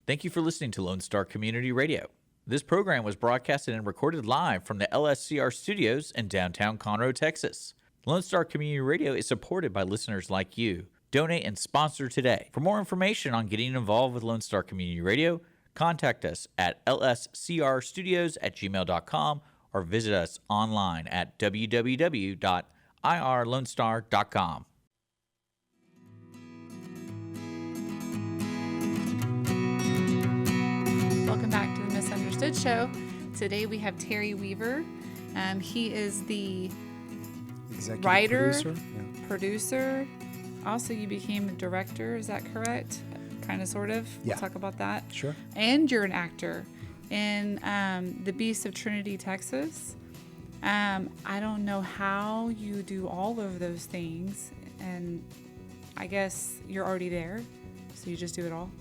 Thank you for listening to Lone Star Community Radio. This program was broadcasted and recorded live from the LSCR studios in downtown Conroe, Texas. Lone Star Community Radio is supported by listeners like you. Donate and sponsor today. For more information on getting involved with Lone Star Community Radio, contact us at lscrstudios@gmail.com or visit us online at www.irlonestar.com. Welcome back to the Misunderstood Show. Today we have Terry Weaver. He is the Executive writer, producer. Also, you became a director. Is that correct? Kind of, sort of. Yeah. We'll talk about that. Sure. And you're an actor in The Beast of Trinity, Texas. I don't know how you do all of those things, and I guess you're already there, so you just do it all.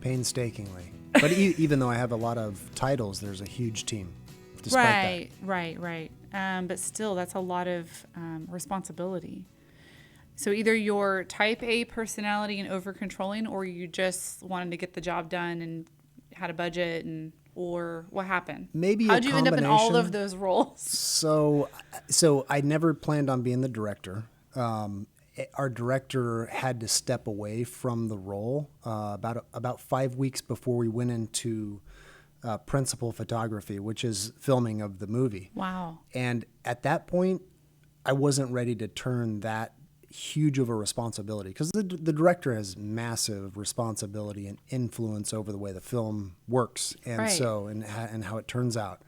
Painstakingly. But even though I have a lot of titles, there's a huge team. Despite Right. But still, that's a lot of responsibility. So either you're type A personality and over-controlling, or you just wanted to get the job done and had a budget, or what happened? Maybe how'd you end up in all of those roles? So I never planned on being the director. Our director had to step away from the role about 5 weeks before we went into principal photography, which is filming of the movie. Wow. And at that point, I wasn't ready to turn that huge of a responsibility, because the director has massive responsibility and influence over the way the film works, and right. and how it turns out.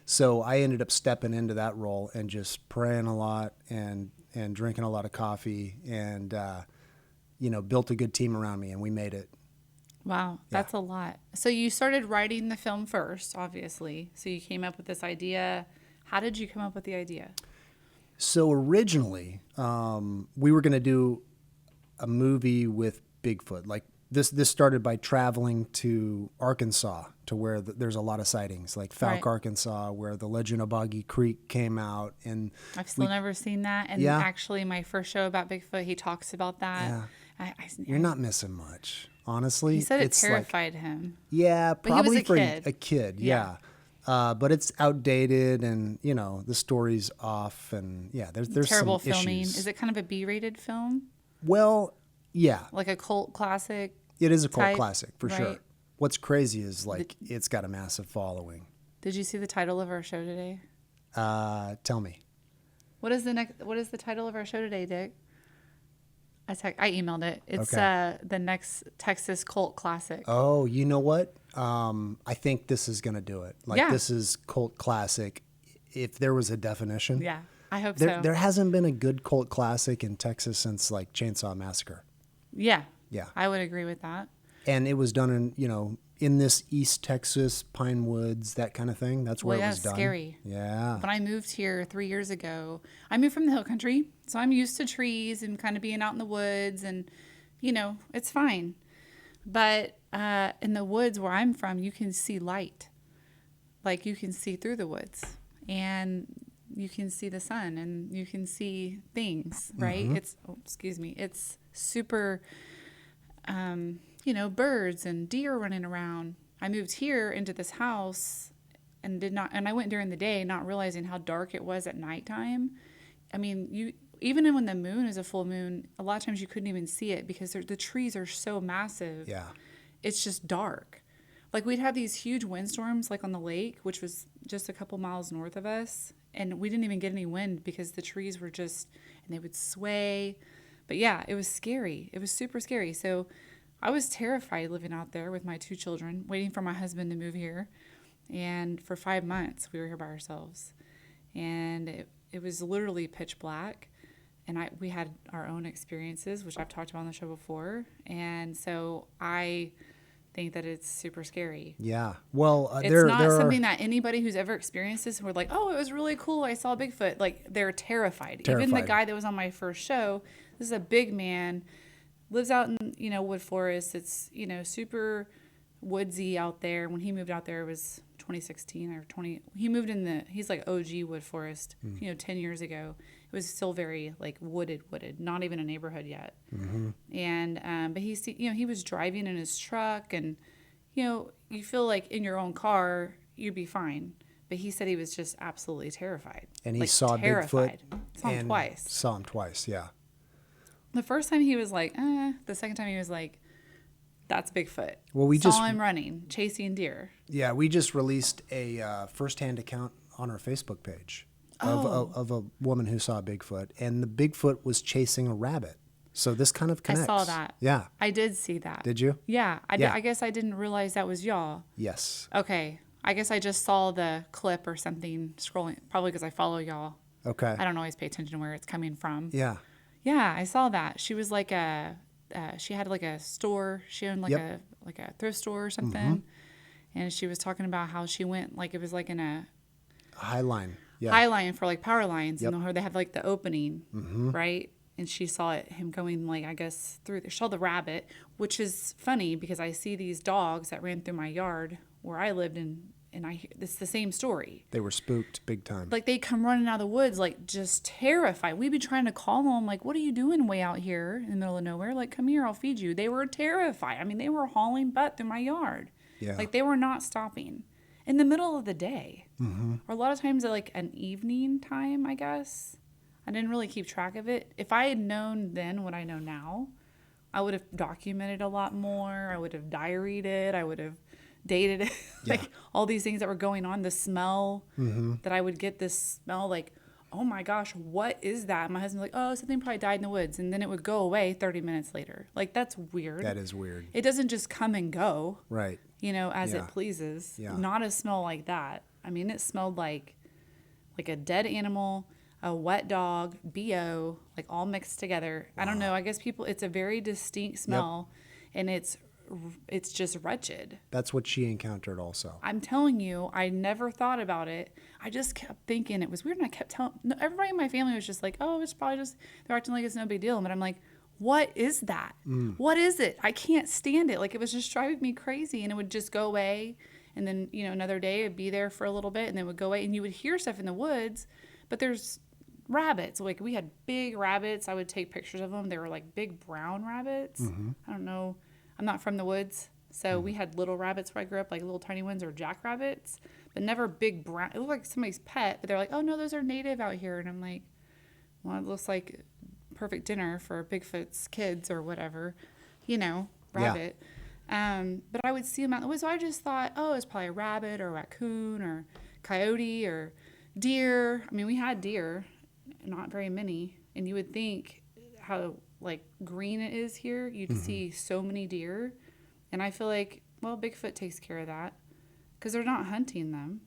So I ended up stepping into that role and just praying a lot and drinking a lot of coffee, and built a good team around me, and we made it. Wow, that's a lot. So you started writing the film first, obviously. So you came up with this idea. How did you come up with the idea? So originally, we were going to do a movie with Bigfoot. Like this started by traveling to Arkansas, to where there's a lot of sightings, like Fouke, right. Arkansas, where the legend of Boggy Creek came out. And I've still never seen that. And actually, my first show about Bigfoot, he talks about that. Yeah. You're not missing much, honestly. He said it terrified him. Yeah, probably he was a kid. Yeah. But it's outdated, and the story's off, and there's terrible some filming. issues. Is it kind of a B-rated film? Well, yeah, like a cult classic. It is a cult type, classic for sure. What's crazy is it's got a massive following. Did you see the title of our show today? Tell me. What is the title of our show today, Dick? I emailed it. It's the next Texas cult classic. Oh, you know what? I think this is going to do it. This is cult classic. If there was a definition. Yeah, I hope so. There hasn't been a good cult classic in Texas since Chainsaw Massacre. Yeah. Yeah. I would agree with that. And it was done in this East Texas, Pine Woods, that kind of thing. That's where it was done. Scary. Yeah. When I moved here 3 years ago, I moved from the hill country, so I'm used to trees and kind of being out in the woods, and it's fine. But in the woods where I'm from, you can see light. Like you can see through the woods, and you can see the sun, and you can see things, right? Mm-hmm. It's super, birds and deer running around. I moved here into this house and I went during the day, not realizing how dark it was at nighttime. I mean, even when the moon is a full moon, a lot of times you couldn't even see it because the trees are so massive. Yeah. It's just dark. Like we'd have these huge windstorms on the lake, which was just a couple miles north of us. And we didn't even get any wind because the trees were and they would sway. But yeah, it was scary. It was super scary. So I was terrified living out there with my 2 children, waiting for my husband to move here. And for 5 months, we were here by ourselves. And it was literally pitch black. And we had our own experiences, which I've talked about on the show before. And so I think that it's super scary. Yeah. Well, it's not something that anybody who's ever experienced this, we're like, oh, it was really cool. I saw Bigfoot. They're terrified. Even the guy that was on my first show, this is a big man, lives out in, wood forest. It's, super woodsy out there. When he moved out there, it was 2016 or 20. He moved he's like OG wood forest, 10 years ago. It was still very wooded, not even a neighborhood yet. Mm-hmm. And, but he was driving in his truck, and you feel like in your own car, you'd be fine. But he said he was just absolutely terrified. And he like, saw terrified. Bigfoot. Saw him twice. Saw him twice, yeah. The first time he was like, the second time he was like, that's Bigfoot. Well, we saw just him running, chasing deer. Yeah, we just released a firsthand account on our Facebook page of a woman who saw Bigfoot, and the Bigfoot was chasing a rabbit. So this kind of connects. I saw that. Yeah. I did see that. Did you? Yeah. Yeah. I guess I didn't realize that was y'all. Yes. Okay. I guess I just saw the clip or something scrolling, probably because I follow y'all. Okay. I don't always pay attention to where it's coming from. Yeah. Yeah, I saw that. She was like she had like a store. She owned like Yep. a thrift store or something. And she was talking about how she went, like it was like in a High line. Yeah. high line for like power lines. Yep. And they had like the opening, right? And she saw him going like, I guess through, she saw the rabbit, which is funny because I see these dogs that ran through my yard where I lived and it's the same story. They were spooked big time. Like they come running out of the woods, like just terrified. We'd be trying to call them, like, what are you doing way out here in the middle of nowhere? Like, come here, I'll feed you. They were terrified. I mean, they were hauling butt through my yard. Yeah. Like they were not stopping in the middle of the day. Mm-hmm. Or a lot of times at like an evening time, I guess. I didn't really keep track of it. If I had known then what I know now, I would have documented a lot more. I would have diaried it. I would have dated it. Like Yeah. all these things that were going on. The smell that I would get, this smell like, oh my gosh, what is that? My husband's like, oh, something probably died in the woods. And then it would go away 30 minutes later. Like that's weird. That is weird. It doesn't just come and go, Right. as Yeah. it pleases. Yeah. Not a smell like that. I mean, it smelled like a dead animal, a wet dog, BO, like all mixed together. I don't know. I guess it's a very distinct smell, and it's just wretched. That's what she encountered also. I'm telling you, I never thought about it. I just kept thinking it was weird, and I kept telling everybody in my family was just like, oh, it's probably just they're acting like it's no big deal. But I'm like, what is that? What is it? I can't stand it. Like it was just driving me crazy, and it would just go away. And then, another day it'd be there for a little bit and then it would go away, and you would hear stuff in the woods, but there's rabbits. Like we had big rabbits. I would take pictures of them. They were like big brown rabbits. I don't know. I'm not from the woods. So we had little rabbits where I grew up, like little tiny ones or jackrabbits, but never big brown. It looked like somebody's pet, but they're like, oh no, those are native out here. And I'm like, well, it looks like perfect dinner for Bigfoot's kids or whatever, rabbit. But I would see them out in the woods. So I just thought, oh, it's probably a rabbit or a raccoon or coyote or deer. I mean, we had deer, not very many. And you would think how like green it is here. You'd see so many deer. And I feel like, well, Bigfoot takes care of that because they're not hunting them.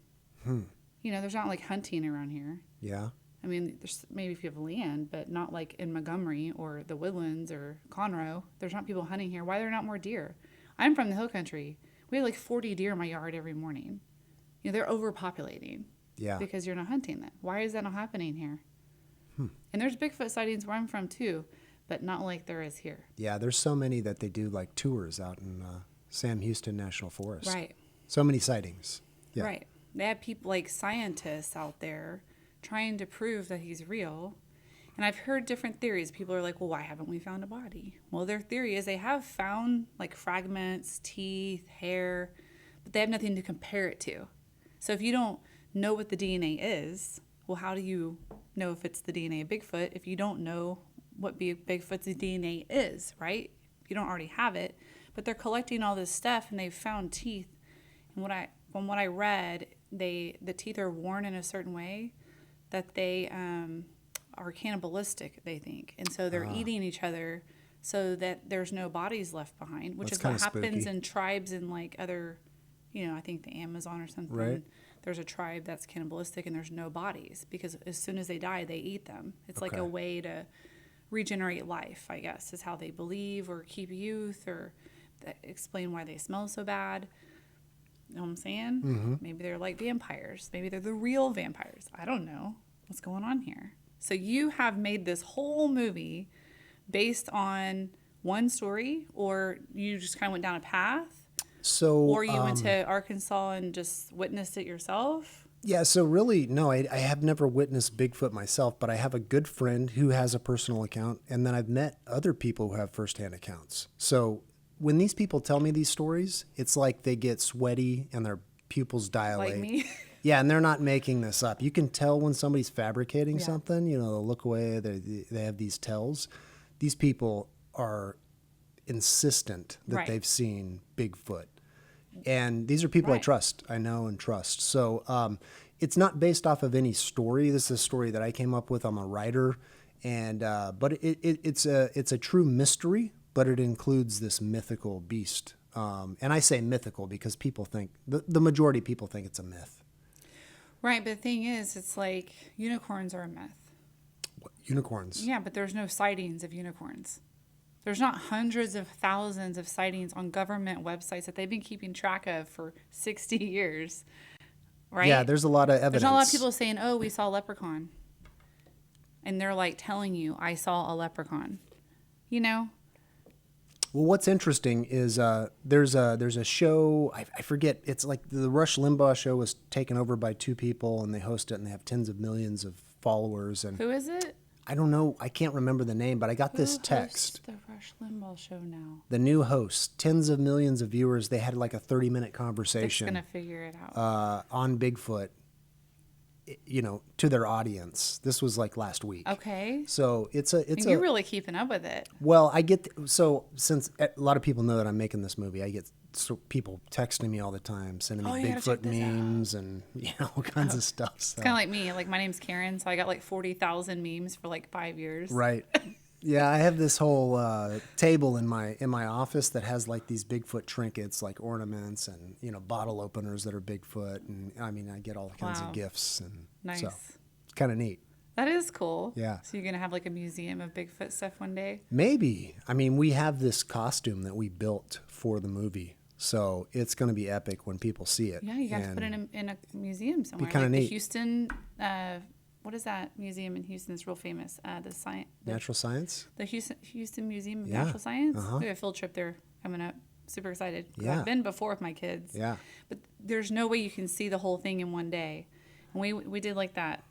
There's not like hunting around here. Yeah. I mean, there's maybe if you have land, but not like in Montgomery or the Woodlands or Conroe. There's not people hunting here. Why are there not more deer? I'm from the hill country. We have like 40 deer in my yard every morning. They're overpopulating. Yeah. Because you're not hunting them. Why is that not happening here? And there's Bigfoot sightings where I'm from too, but not like there is here. Yeah, there's so many that they do like tours out in Sam Houston National Forest. Right. So many sightings. Yeah. Right. They have people like scientists out there trying to prove that he's real. And I've heard different theories. People are like, well, why haven't we found a body? Well, their theory is they have found like fragments, teeth, hair, but they have nothing to compare it to. So if you don't know what the DNA is, well, how do you know if it's the DNA of Bigfoot if you don't know what Bigfoot's DNA is, right? You don't already have it. But they're collecting all this stuff, and they've found teeth. And from what I read, the teeth are worn in a certain way that they are cannibalistic, they think. And so they're eating each other so that there's no bodies left behind, which That's is what kinda happens spooky. in tribes in like other, I think the Amazon or something. Right. There's a tribe that's cannibalistic and there's no bodies because as soon as they die, they eat them. It's like a Okay. way to regenerate life, I guess, is how they believe, or keep youth, or explain why they smell so bad. You know what I'm saying? Maybe they're like vampires. Maybe they're the real vampires. I don't know what's going on here. So you have made this whole movie based on one story, or you just kind of went down a path, So, or you went to Arkansas and just witnessed it yourself? yeah, so really, no, I have never witnessed Bigfoot myself, but I have a good friend who has a personal account, and then I've met other people who have firsthand accounts. So when these people tell me these stories, it's like they get sweaty and their pupils dilate. Like me. Yeah, and they're not making this up. You can tell when somebody's fabricating Yeah. something. You know, they'll look away. They have these tells. These people are insistent that Right. they've seen Bigfoot. And these are people I Right. trust, I know and trust. So it's not based off of any story. This is a story that I came up with. I'm a writer, and but it's a true mystery, but it includes this mythical beast. And I say mythical because people think the majority of people think it's a myth. Right, but the thing is, it's like unicorns are a myth. Unicorns. Yeah, but there's no sightings of unicorns. There's not hundreds of thousands of sightings on government websites that they've been keeping track of for 60 years. Right? Yeah, there's a lot of evidence. There's not a lot of people saying, "Oh, we saw a leprechaun." And they're like telling you, "I saw a leprechaun." You know? Well, what's interesting is there's a show, I forget, it's like the Rush Limbaugh show was taken over by two people, and they host it, and they have tens of millions of followers. And Who is it? I don't know, I can't remember the name, but I got this Who text. hosts the Rush Limbaugh show now? The new host, tens of millions of viewers, they had like a 30-minute They're conversation gonna figure it out. on Bigfoot, to their audience. This was like last week. Okay. So it's You're really keeping up with it. Well, I get so since a lot of people know that I'm making this movie, I get people texting me all the time, sending me Oh, you gotta check Bigfoot this out. memes and all kinds of stuff. So. Kind of like me. Like my name's Karen, so I got like 40,000 memes for like 5 years. Right. Yeah, I have this whole table in my office that has like these Bigfoot trinkets, like ornaments and bottle openers that are Bigfoot, and I mean I get all kinds Wow. of gifts, and Nice. so it's kind of neat. That is cool. Yeah. So you're gonna have like a museum of Bigfoot stuff one day. Maybe. I mean, we have this costume that we built for the movie, so it's going to be epic when people see it. Yeah, you got to put it in a museum somewhere. kinda like neat. The Houston. What is that museum in Houston that's real famous? Natural science. The Houston Museum of Yeah. Natural Science. Uh-huh. We have a field trip there coming up. Super excited. Yeah. I've been before with my kids. Yeah. But there's no way you can see the whole thing in one day. And we did like that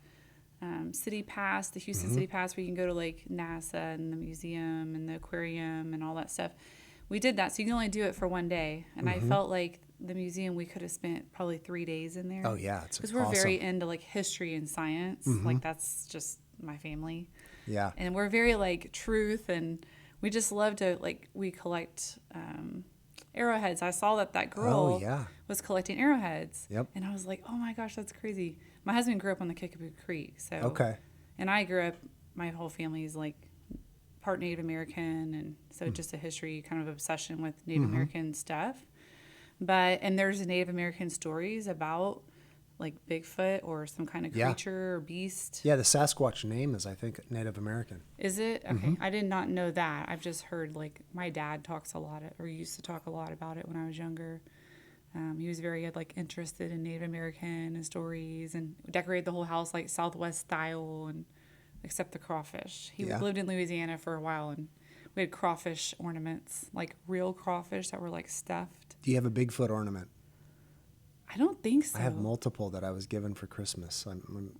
city pass, the Houston Mm-hmm. City Pass, where you can go to like NASA and the museum and the aquarium and all that stuff. We did that, so you can only do it for one day. And I felt like the museum, we could have spent probably 3 days in there. Oh yeah, it's Because we're awesome. very into like history and science. Like that's just my family. Yeah. And we're very like truth, and we just love to we collect arrowheads. I saw that girl Oh, yeah. was collecting arrowheads. Yep. And I was like, oh my gosh, that's crazy. My husband grew up on the Kickapoo Creek, so Okay. And I grew up. My whole family is like part Native American, and so Hmm. just a history kind of obsession with Native American stuff. And there's Native American stories about like Bigfoot or some kind of Yeah. creature or beast. Yeah, the Sasquatch name is, I think, Native American. Is it? Okay. I did not know that. I've just heard like my dad talks a lot or used to talk a lot about it when I was younger. He was very like interested in Native American and stories, and decorated the whole house like Southwest style, and except the crawfish. He Yeah. lived in Louisiana for a while, and we had crawfish ornaments, like real crawfish that were like stuffed. Do you have a Bigfoot ornament? I don't think so. I have multiple that I was given for Christmas.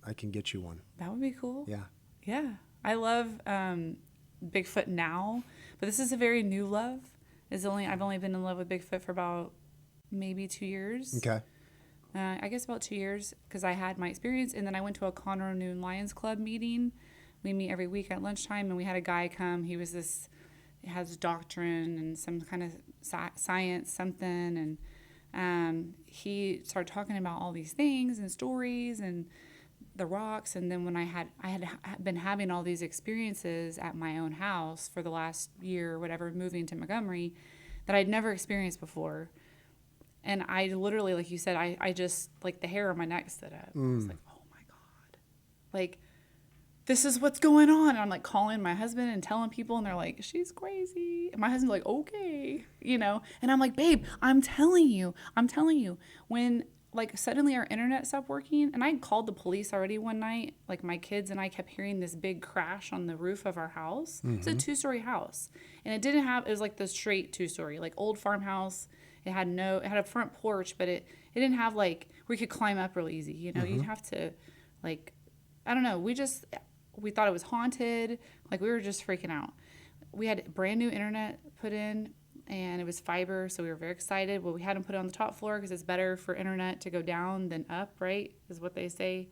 I can get you one. That would be cool. Yeah. Yeah, I love Bigfoot now, but this is a very new love. I've only been in love with Bigfoot for about maybe 2 years. Okay. I guess about 2 years, because I had my experience, and then I went to a Conroe Noon Lions Club meeting. We meet every week at lunchtime, and we had a guy come. He has doctrine and some kind of science, something, and he started talking about all these things and stories and the rocks. And then when I had been having all these experiences at my own house for the last year or whatever, moving to Montgomery, that I'd never experienced before. And I literally, like you said, I just, like, the hair on my neck stood up. I was like, oh my God. Like, this is what's going on. And I'm like calling my husband and telling people, and they're like, she's crazy. And my husband's like, okay, And I'm like, babe, I'm telling you. When, like, suddenly our internet stopped working, and I called the police already one night. Like, my kids and I kept hearing this big crash on the roof of our house. It's a 2-story house. And it was like the straight 2-story, like old farmhouse. It had a front porch, but it didn't have like where you could climb up real easy. You'd have to, like, I don't know. We thought it was haunted. Like, we were just freaking out. We had brand new internet put in. and it was fiber, so we were very excited. Well, we had them put it on the top floor because it's better for internet to go down than up, right? Is what they say.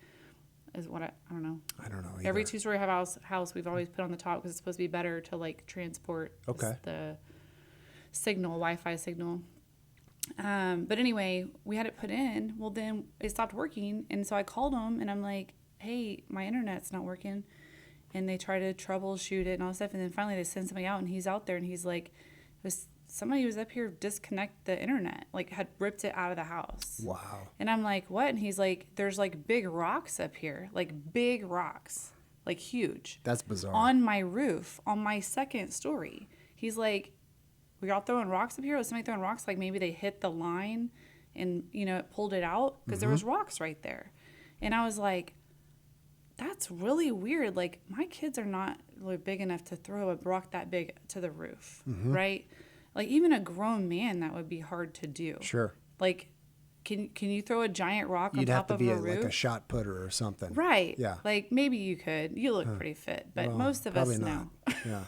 Is what I don't know. I don't know. Every 2-story house we've always put on the top because it's supposed to be better to like transport the signal, Wi-Fi signal. But anyway, we had it put in. Well, then it stopped working, and so I called them, and I'm like, "Hey, my internet's not working." And they try to troubleshoot it and all this stuff, and then finally they send somebody out, and he's out there, and he's like, somebody was up here disconnect the internet, like had ripped it out of the house. Wow. And I'm like, what? And he's like, there's like big rocks up here, like big rocks, like huge. That's bizarre. On my roof, on my second story. He's like, we all throwing rocks up here? Was somebody throwing rocks? Like maybe they hit the line and, it pulled it out because there was rocks right there. And I was like, that's really weird. Like my kids are not really big enough to throw a rock that big to the roof, right? Like even a grown man, that would be hard to do. Sure. Like, can you throw a giant rock on You'd have top to of be a roof? like a shot putter or something. Right. Yeah. Like maybe you could. You look pretty fit, but Well, most of us probably know. not. Yeah.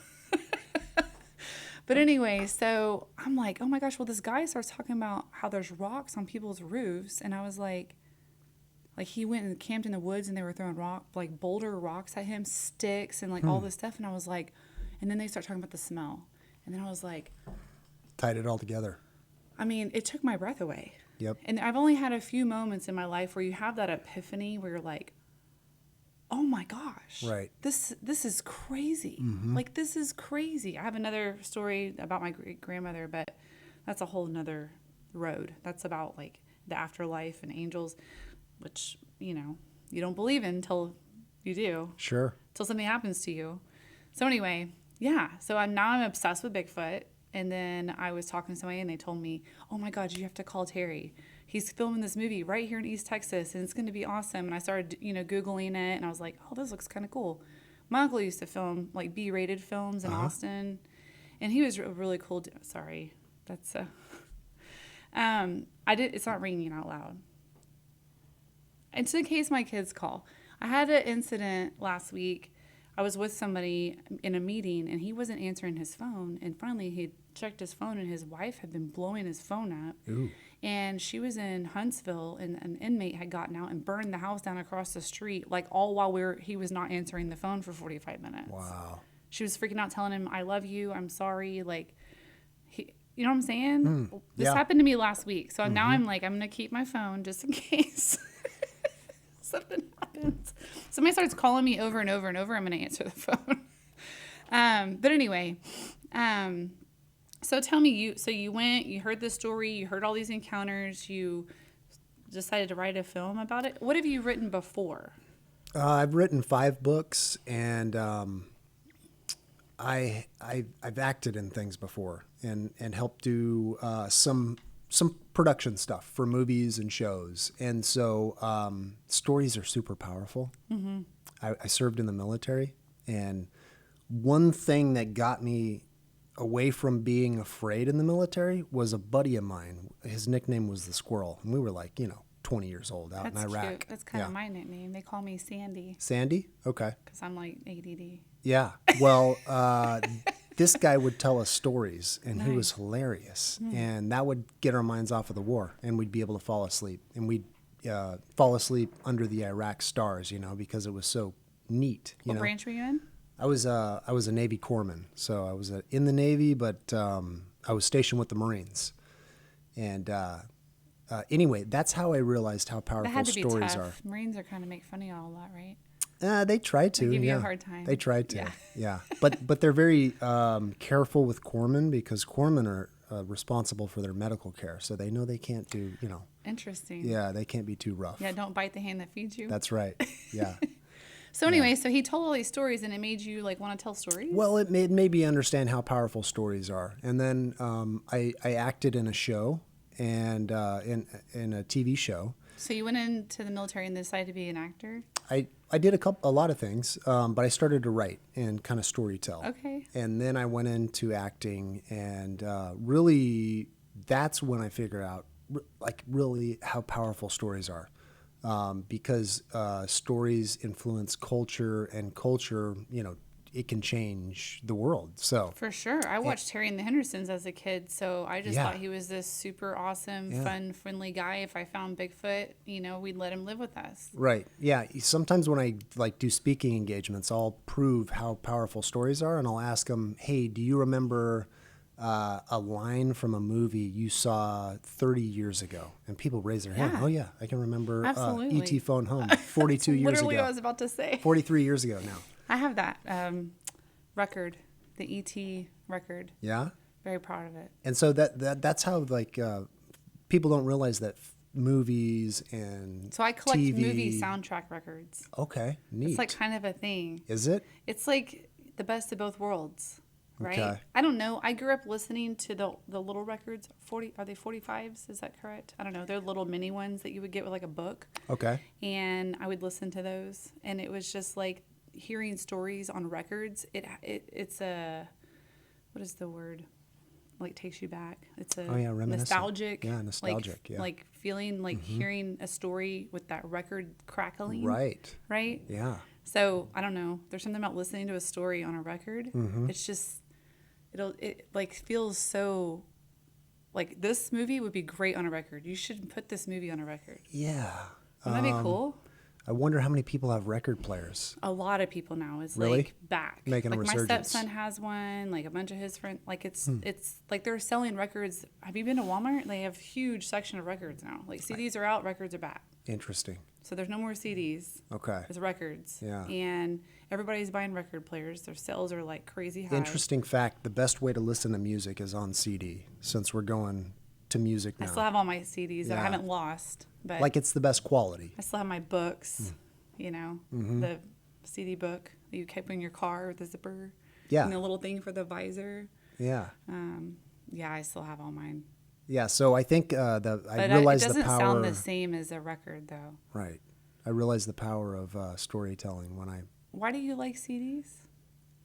But anyway, so I'm like, oh my gosh, well, this guy starts talking about how there's rocks on people's roofs. And I was like he went and camped in the woods and they were throwing like boulder rocks at him, sticks and like all this stuff. And I was like, and then they start talking about the smell. And then I was like, Tied it all together. I mean, it took my breath away. Yep. And I've only had a few moments in my life where you have that epiphany where you're like, oh my gosh, Right. This is crazy. Like, this is crazy. I have another story about my great grandmother, but that's a whole nother road. That's about like the afterlife and angels, which, you don't believe in until you do, Sure. until something happens to you. So anyway, yeah. So I'm obsessed with Bigfoot. And then I was talking to somebody and they told me, oh my God, you have to call Terry. He's filming this movie right here in East Texas and it's going to be awesome. And I started, Googling it and I was like, oh, this looks kind of cool. My uncle used to film like B-rated films in Austin. And he was a really cool, sorry, that's, it's not ringing out loud. And so in case my kids call, I had an incident last week. I was with somebody in a meeting and he wasn't answering his phone. And finally he checked his phone and his wife had been blowing his phone up. Ooh. And she was in Huntsville and an inmate had gotten out and burned the house down across the street, like all while he was not answering the phone for 45 minutes. Wow. She was freaking out telling him, I love you, I'm sorry. Like, you know what I'm saying? This Yeah. happened to me last week. So now I'm like, I'm going to keep my phone just in case something happens. Somebody starts calling me over and over and over, I'm going to answer the phone. But anyway, so tell me, you went, you heard this story, you heard all these encounters, you decided to write a film about it. What have you written before? I've written 5 books, and I've acted in things before, and helped do some production stuff for movies and shows. And so stories are super powerful. Mm-hmm. I served in the military, and one thing that got me away from being afraid in the military was a buddy of mine. His nickname was the Squirrel, and we were like, 20 years old out in Iraq. Cute. That's kind of my nickname. They call me Sandy Sandy? Okay. because I'm like ADD. Yeah. Well, this guy would tell us stories, and he was Nice. hilarious. And that would get our minds off of the war, and we'd be able to fall asleep. And we'd fall asleep under the Iraq stars, because it was so neat. What branch were you in? I was a Navy corpsman, so I was in the Navy, but I was stationed with the Marines. And anyway, that's how I realized how That powerful had to be stories tough. Marines are kind of make fun of y'all a lot, right? They try to. They give you a yeah. hard time. They try to. Yeah. Yeah. But they're very careful with corpsmen because corpsmen are responsible for their medical care, so they know they can't do. Interesting. Yeah, they can't be too rough. Yeah, don't bite the hand that feeds you. That's right. Yeah. So anyway, so he told all these stories, and it made you like want to tell stories. Well, it made me understand how powerful stories are, and then I acted in a show and in a TV show. So you went into the military and decided to be an actor. I did a lot of things, but I started to write and kind of storytell. Okay. And then I went into acting, and really, that's when I figured out really how powerful stories are. Because stories influence culture, and culture, it can change the world. So For sure. I watched Terry and the Hendersons as a kid, so I just Yeah. thought he was this super awesome, fun, friendly guy. If I found Bigfoot, we'd let him live with us. right, yeah. Sometimes when I like do speaking engagements, I'll prove how powerful stories are, and I'll ask them, "Hey, do you remember a line from a movie you saw 30 years ago?" And people raise their hand. Yeah. Oh yeah, I can remember Absolutely. E.T. Phone Home 42 years Literally ago. what I was about to say. 43 years ago now. I have that record, the ET record. Yeah. Very proud of it. And so that's how like people don't realize that movies and So I collect TV. movie soundtrack records. Okay, neat. It's like kind of a thing. Is it? It's like the best of both worlds, right? Okay. I don't know. I grew up listening to the little records. Are they 45s? Is that correct? I don't know. They're little mini ones that you would get with like a book. Okay. And I would listen to those, and it was just like hearing stories on records. It's a, what is the word? Like takes you back. It's a reminiscent. nostalgic. Yeah, nostalgic. Yeah. Like feeling like hearing a story with that record crackling. Right. Right. Yeah. So I don't know. There's something about listening to a story on a record. Mm-hmm. It's just it like feels so. Like this movie would be great on a record. You should put this movie on a record. Yeah. Wouldn't that be cool? I wonder how many people have record players. A lot of people now is Really? like back. Making a like my resurgence. stepson has one. Like a bunch of his friends. Like it's like they're selling records. Have you been to Walmart? They have a huge section of records now. Like CDs are out, records are back. Interesting. So there's no more CDs. Okay. There's records. Yeah. And everybody's buying record players. Their sales are like crazy high. Interesting fact, the best way to listen to music is on CD, since we're going to music I now. still have all my CDs that I Yeah. haven't lost. But Like it's the best quality. I still have my books, the CD book that you kept in your car with the zipper. Yeah. And the little thing for the visor. Yeah. Yeah, I still have all mine. Yeah, so I think I But realized it the doesn't power. sound the same as a record, though. Right. I realized the power of storytelling when I Why do you like CDs?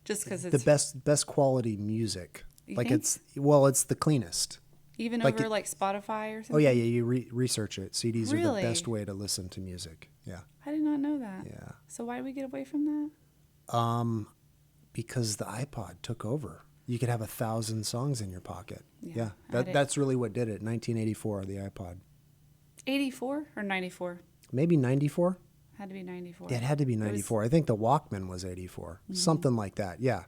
Just because the it's best quality music. You Like think? it's the cleanest. even like over it- like Spotify or something? Oh yeah, you research it. CDs are Really? the best way to listen to music. Yeah. I did not know that. Yeah. So why did we get away from that? Because the iPod took over. You could have 1,000 songs in your pocket. Yeah, Yeah. I did. That's really what did it. 1984, the iPod. 84 or 94? Maybe 94? Had to be 94. Yeah, it had to be It was- 94. I think the Walkman was 84. Something like that. Yeah.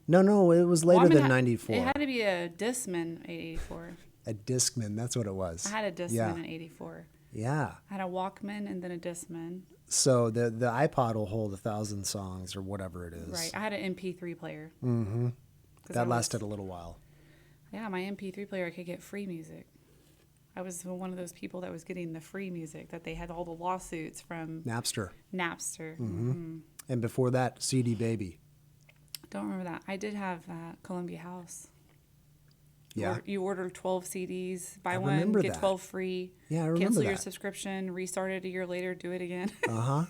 No, it was later than 94. It had to be a Discman 84. A Discman, that's what it was. I had a Discman Yeah. in 84. Yeah. I had a Walkman and then a Discman. So the iPod will hold 1,000 songs or whatever it is. Right. I had an MP3 player. Mm-hmm. 'Cause That lasted a little while. Yeah, my MP3 player, I could get free music. I was one of those people that was getting the free music that they had all the lawsuits from Napster. Napster. And before that, CD Baby. Don't remember that. I did have Columbia House. Yeah. You order 12 CDs, buy I one, remember get that. 12 free. Yeah, I remember Cancel your that. subscription, restart it a year later, do it again. Uh-huh.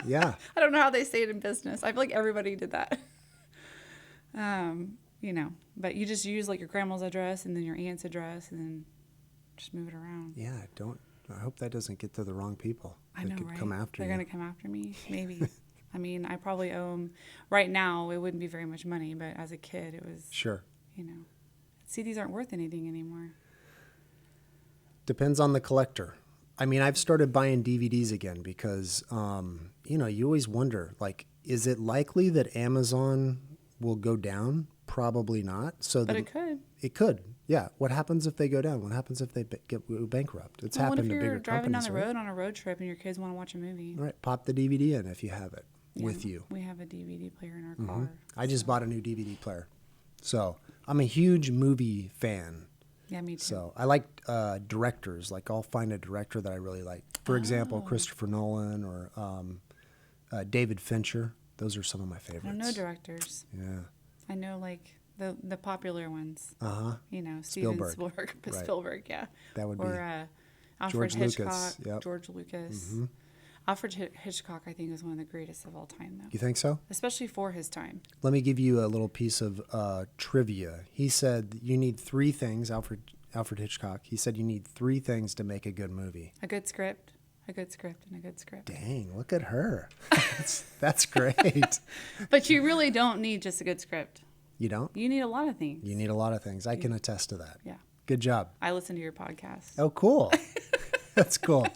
Yeah. I don't know how they say it in business. I feel like everybody did that. But you just use like your grandma's address and then your aunt's address and then just move it around. Yeah, I hope that doesn't get to the wrong people. I They know, could right? come after They're you. going to come after me, maybe. I mean, I probably owe them. Right now, it wouldn't be very much money, but as a kid, it was, Sure. CDs aren't worth anything anymore. Depends on the collector. I mean, I've started buying DVDs again because, you always wonder, like, is it likely that Amazon will go down? Probably not. But it could. It could. Yeah. What happens if they go down? What happens if they get bankrupt? It's Well, what happened if to you're bigger driving down companies, the right? road on a road trip and your kids want to watch a movie? All right. Pop the DVD in if you have it Yeah, with you. We have a DVD player in our car. I just bought a new DVD player. So I'm a huge movie fan. Yeah, me too. So I like directors. Like I'll find a director that I really like. For example, Christopher Nolan or David Fincher. Those are some of my I favorites. don't know directors. Yeah. I know like the popular ones. Uh-huh. Steven Spielberg. Spielberg. Right. Spielberg, yeah. That would or, be Alfred George Hitchcock. Lucas. Yep. George Lucas. Alfred Hitchcock, I think, is one of the greatest of all time, though. You think so? Especially for his time. Let me give you a little piece of trivia. He said you need three things, Alfred Hitchcock. He said you need three things to make a good movie. A good script, A good script and a good script. Dang, look at her. That's great. But you really don't need just a good script. You don't? You need a lot of things. You need a lot of things. I can attest to that. Yeah. Good job. I listen to your podcast. Oh, cool. That's cool.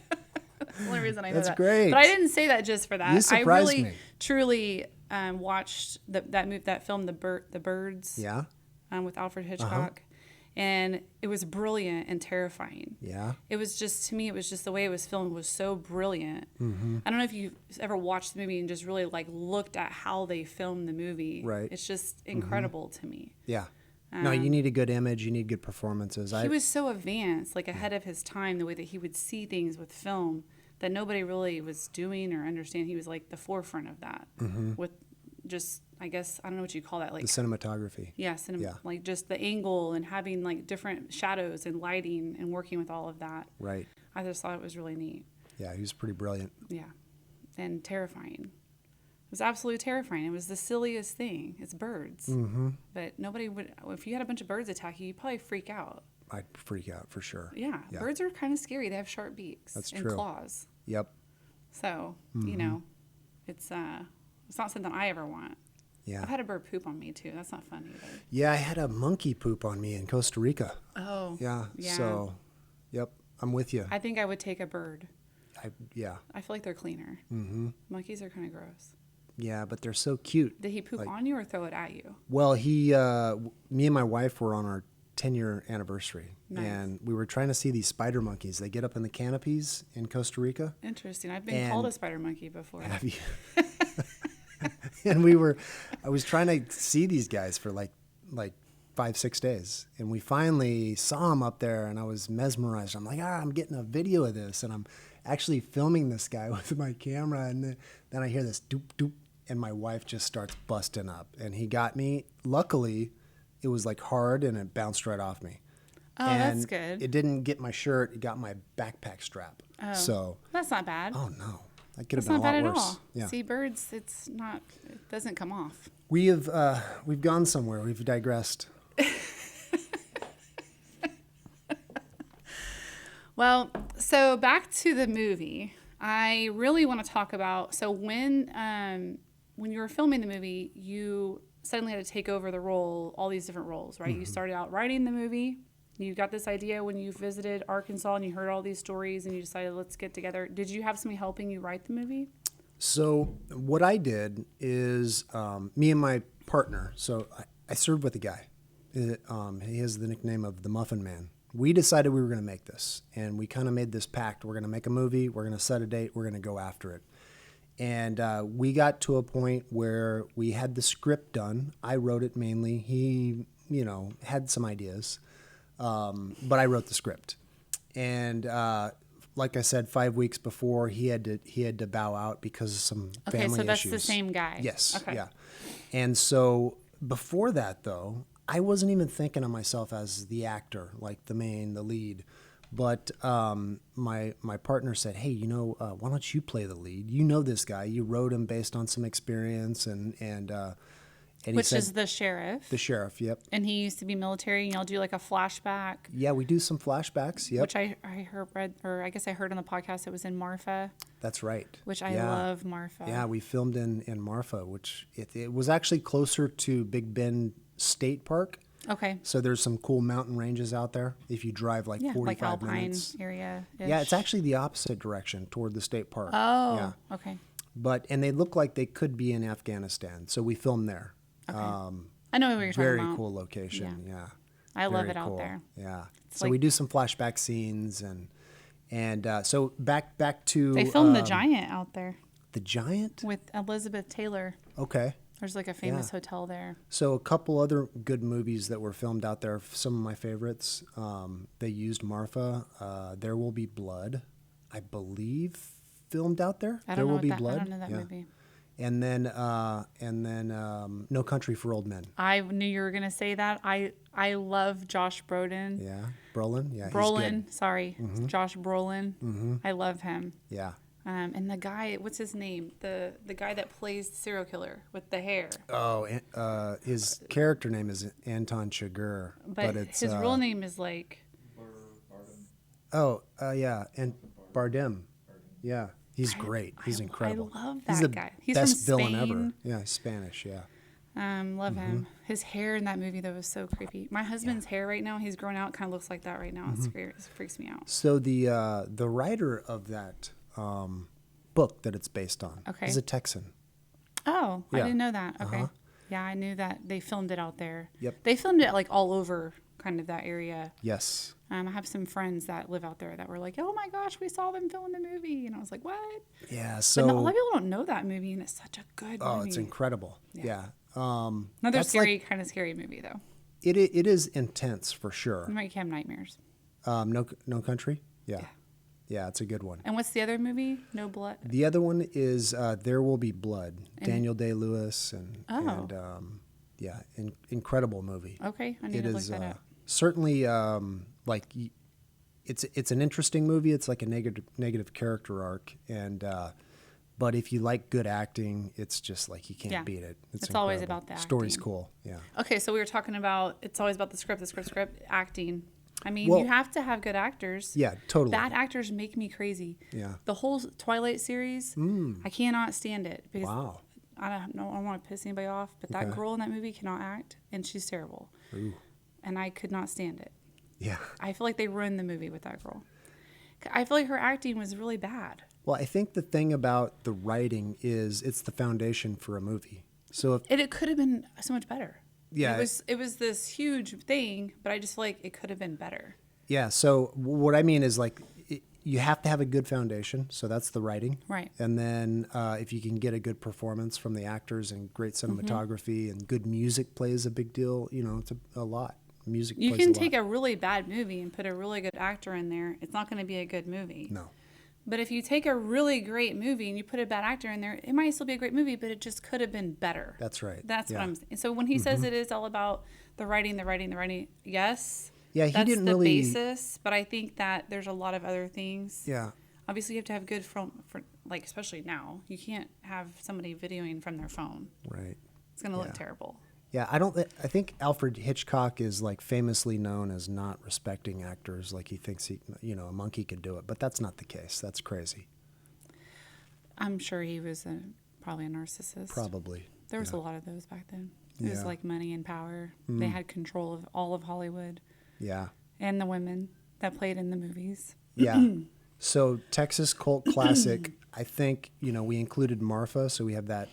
That's the only reason I know That's that. great. But I didn't say that just for that. You surprised I really, me. truly watched that film, The Birds. Yeah. With Alfred Hitchcock. And it was brilliant and terrifying. Yeah. It was just, to me, it was just the way it was filmed was so brilliant. Mm-hmm. I don't know if you've ever watched the movie and just really like looked at how they filmed the movie. Right. It's just incredible to me. Yeah. No, you need a good image. You need good performances. He was so advanced, like ahead of his time, the way that he would see things with film that nobody really was doing or understand. He was like the forefront of that with just, I guess, I don't know what you call that. Like the cinematography. yeah, like just the angle and having like different shadows and lighting and working with all of that. Right. I just thought it was really neat. Yeah, he was pretty brilliant. Yeah. And terrifying. It was absolutely terrifying. It was the silliest thing. It's birds. Mm-hmm. But nobody would, if you had a bunch of birds attack you, you'd probably freak out. I'd freak out for sure. Yeah. Birds are kind of scary. They have sharp beaks That's and true. claws. Yep. So, you know, it's not something I ever want. Yeah. I've had a bird poop on me too. That's not fun either. Yeah, I had a monkey poop on me in Costa Rica. Oh. Yeah. Yeah. So, yep, I'm with you. I think I would take a bird. Yeah. I feel like they're cleaner. Mm-hmm. Monkeys are kind of gross. Yeah, but they're so cute. Did he poop on you or throw it at you? Well, me and my wife were on our 10-year anniversary, Nice. and we were trying to see these spider monkeys. They get up in the canopies in Costa Rica. Interesting. I've been called a spider monkey before. Have you? And I was trying to see these guys for like 5-6 days, and we finally saw them up there, and I was mesmerized. I'm like, I'm getting a video of this, and I'm actually filming this guy with my camera, and then I hear this doop doop, and my wife just starts busting up, and he got me. Luckily, it was like hard, and it bounced right off me. Oh, and that's good. It didn't get my shirt; it got my backpack strap. Oh. So, That's not bad. oh no, that could have That's been not a bad lot at worse. all. Yeah. See, birds, it doesn't come off. We've gone somewhere. We've digressed. Well, so back to the movie. I really want to talk about, so when you were filming the movie, you suddenly had to take over the role, all these different roles, right? You started out writing the movie. You got this idea when you visited Arkansas and you heard all these stories and you decided, let's get together. Did you have somebody helping you write the movie? So what I did is me and my partner. So I served with a guy. He has the nickname of the Muffin Man. We decided we were going to make this, and we kind of made this pact. We're going to make a movie. We're going to set a date. We're going to go after it. And we got to a point where we had the script done. I wrote it mainly. He, had some ideas, but I wrote the script. And like I said, 5 weeks before, he had to bow out because of some family issues. Okay, so that's the same guy. Yes. Okay. Yeah. And so before that, though, I wasn't even thinking of myself as the actor, like the lead. But my partner said, hey, why don't you play the lead? You know this guy. You wrote him based on some experience. And he Which said, is the sheriff. The sheriff, yep. And he used to be military, and y'all do like a flashback. Yeah, we do some flashbacks, yep. Which I heard on the podcast it was in Marfa. That's right. Which I love Marfa. Yeah, we filmed in Marfa, which it was actually closer to Big Bend State Park. Okay. So there's some cool mountain ranges out there if you drive like 45 like Alpine minutes. area. Yeah, it's actually the opposite direction toward the state park. Oh, yeah. Okay. And they look like they could be in Afghanistan. So we filmed there. Okay. I know what you're talking Very about. cool location. Yeah. I love Very it out cool. there. Yeah. It's So we do some flashback scenes and so back to They filmed The Giant out there The Giant? with Elizabeth Taylor. Okay. There's like a famous hotel there. So a couple other good movies that were filmed out there, some of my favorites. They used Marfa. There Will Be Blood, I believe, filmed out there. I There don't know Will Be that, Blood. I don't know that movie. And then No Country for Old Men. I knew you were gonna say that. I love Josh Brolin. Yeah, Brolin. Yeah, he's Brolin. good. Sorry, Josh Brolin. Mm-hmm. I love him. Yeah. And the guy, what's his name? The guy that plays the serial killer with the hair. Oh, his character name is Anton Chigurh, But it's his real name is like. Oh, yeah, and Bardem. Yeah. He's great. He's incredible. I love He's that the guy. He's best from villain ever. Spain. Yeah, he's Spanish. Yeah. Love him. His hair in that movie though was so creepy. My husband's hair right now, he's grown out, kind of looks like that right now. It's scary. It freaks me out. So the writer of that book that it's based on is a Texan. Oh, I Yeah. didn't know that. Okay. Yeah, I knew that they filmed it out there. Yep. They filmed it like all over kind of that area. Yes. I have some friends that live out there that were like, "Oh my gosh, we saw them film the movie," and I was like, "What?" Yeah. But So a lot of people don't know that movie, and it's such a good movie. it's incredible. Yeah. Another that's scary, kind of scary movie though. It is intense for sure. You might have nightmares. No Country. Yeah. Yeah, it's a good one. And what's the other movie? No Blood. The other one is There Will Be Blood. Daniel Day-Lewis and incredible movie. Okay, I need It to look is that up. certainly it's an interesting movie. It's like a negative character arc, and but if you like good acting, it's just like you can't beat it. It's always incredible. about the Story's acting. cool. Yeah. Okay, so we were talking about it's always about the script, acting. I mean, Well- you have to have good actors. Yeah, totally. Bad actors make me crazy. Yeah. The whole Twilight series, I cannot stand it because Wow. I don't want to piss anybody off, but that Okay. girl in that movie cannot act, and she's terrible. Ooh. And I could not stand it. Yeah. I feel like they ruined the movie with that girl. I feel like her acting was really bad. Well, I think the thing about the writing is it's the foundation for a movie. So if It could have been so much better. Yeah. It was this huge thing, but I just feel like it could have been better. Yeah. So what I mean is like you have to have a good foundation. So that's the writing. Right. And then if you can get a good performance from the actors and great cinematography and good music plays a big deal. You know, it's a lot. Music. You plays can a take lot. a really bad movie and put a really good actor in there. It's not going to be a good movie. No. But if you take a really great movie and you put a bad actor in there, it might still be a great movie, but it just could have been better. That's right. That's Yeah. what I'm saying. So when he says it is all about the writing, yes. Yeah, he that's didn't the really- basis, but I think that there's a lot of other things. Yeah. Obviously, you have to have good film, for like especially now. You can't have somebody videoing from their phone. Right. It's going to Yeah. look terrible. Yeah, I think Alfred Hitchcock is like famously known as not respecting actors. Like he thinks a monkey could do it, but that's not the case. That's crazy. I'm sure he was probably a narcissist. Probably. There was yeah. a lot of those back then. It was Yeah. like money and power. They had control of all of Hollywood Yeah. and the women that played in the movies. Yeah. So Texas cult classic. I think we included Marfa, so we have that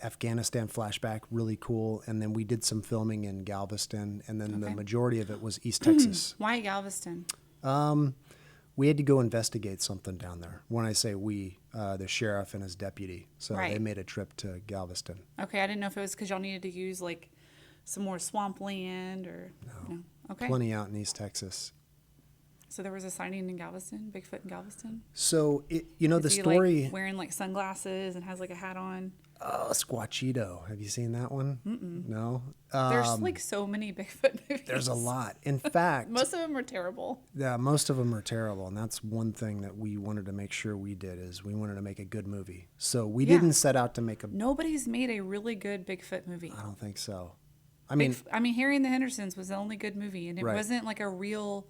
Afghanistan flashback, really cool. And then we did some filming in Galveston, and then the majority of it was East Texas. Why Galveston? We had to go investigate something down there. When I say we, the sheriff and his deputy. So Right. they made a trip to Galveston. Okay, I didn't know if it was because y'all needed to use like some more swampland or no. Okay. Plenty out in East Texas. So there was a sighting in Galveston, Bigfoot in Galveston. So the Is he, story. like, wearing like sunglasses and has like a hat on. Squatchito. Have you seen that one? No. There's like so many Bigfoot movies. There's a lot. In fact, Most of them are terrible. yeah, most of them are terrible, and that's one thing that we wanted to make sure we did is we wanted to make a good movie. So we Yeah. didn't set out to make a. Nobody's made a really good Bigfoot movie. I don't think so. I mean, Harry and the Hendersons was the only good movie, and it Right. wasn't like a real,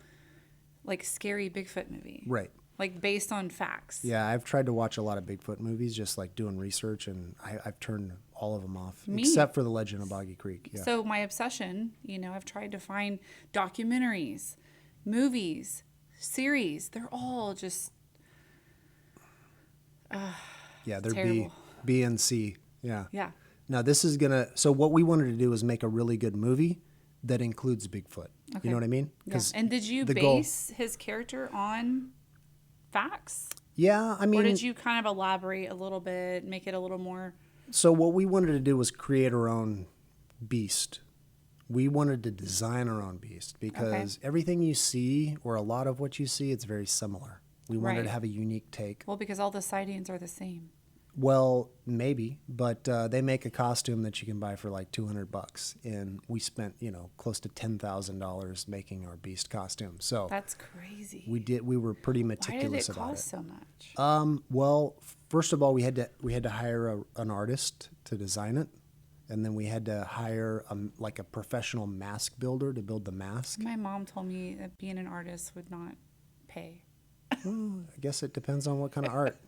like scary Bigfoot movie. right. Like based on facts. Yeah, I've tried to watch a lot of Bigfoot movies, just like doing research, and I've turned all of them off, Me- except for The Legend of Boggy Creek. Yeah. So my obsession, I've tried to find documentaries, movies, series. They're all just yeah, they're terrible. B and C. Yeah. yeah. Now this is so what we wanted to do is make a really good movie that includes Bigfoot. Okay. You know what I mean? Yeah. And did you the goal- base his character on facts? Yeah, I mean, Or did you kind of elaborate a little bit, make it a little more? so what we wanted to do was create our own beast. We wanted to design our own beast because everything you see, or a lot of what you see, it's very similar. We wanted Right. to have a unique take. Well, because all the sightings are the same. Well, maybe, but they make a costume that you can buy for like $200, and we spent close to $10,000 making our beast costume. So That's crazy. we were pretty Why did meticulous it about cost it. so much? Well, first of all, we had to hire an artist to design it, and then we had to hire like a professional mask builder to build the mask. My mom told me that being an artist would not pay. I guess it depends on what kind of art.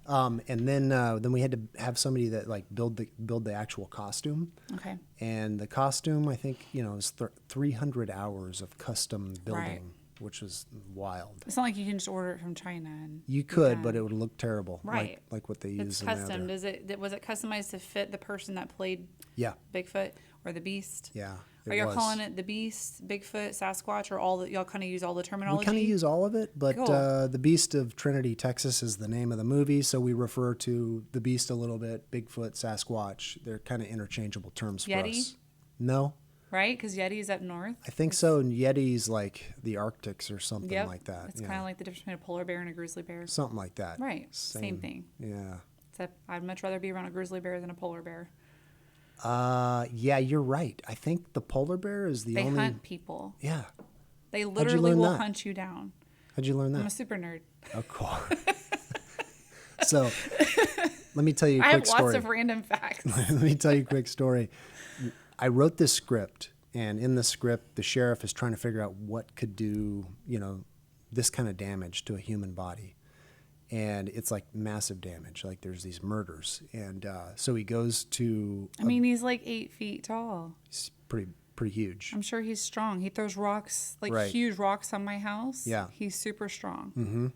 And then we had to have somebody that like build the actual costume. Okay. And the costume, I think, is 300 hours of custom building, Right. which was wild. It's not like you can just order it from China and You be could, done. but it would look terrible. Right. Like what they It's use in the custom. other. Was it customized to fit the person that played Yeah. Bigfoot or the Beast? Yeah. Are y'all calling it the Beast, Bigfoot, Sasquatch, or all that? Y'all kind of use all the terminology? We kind of use all of it, but Cool. the Beast of Trinity, Texas is the name of the movie, so we refer to the Beast a little bit. Bigfoot, Sasquatch, they're kind of interchangeable terms for Yeti? us. No, Right? Because Yeti is up north. I think so. And Yeti's like the Arctics or something Yep. like that. It's yeah. kind of like the difference between a polar bear and a grizzly bear. Something like that. Right. Same thing. Yeah. Except I'd much rather be around a grizzly bear than a polar bear. Yeah, you're right. I think the polar bear is the They only. hunt people. Yeah. They literally learn will that? hunt you down. How'd you learn I'm a that? super nerd. Oh, cool. So, let me tell you a I quick have lots story. of random facts. Let me tell you a quick story. I wrote this script, and in the script, the sheriff is trying to figure out what could do, this kind of damage to a human body. And it's like massive damage. Like there's these murders. And so he goes to, I mean, he's like 8 feet tall. he's pretty huge. I'm sure he's strong. He throws rocks, like Right. huge rocks on my house. Yeah. He's super strong.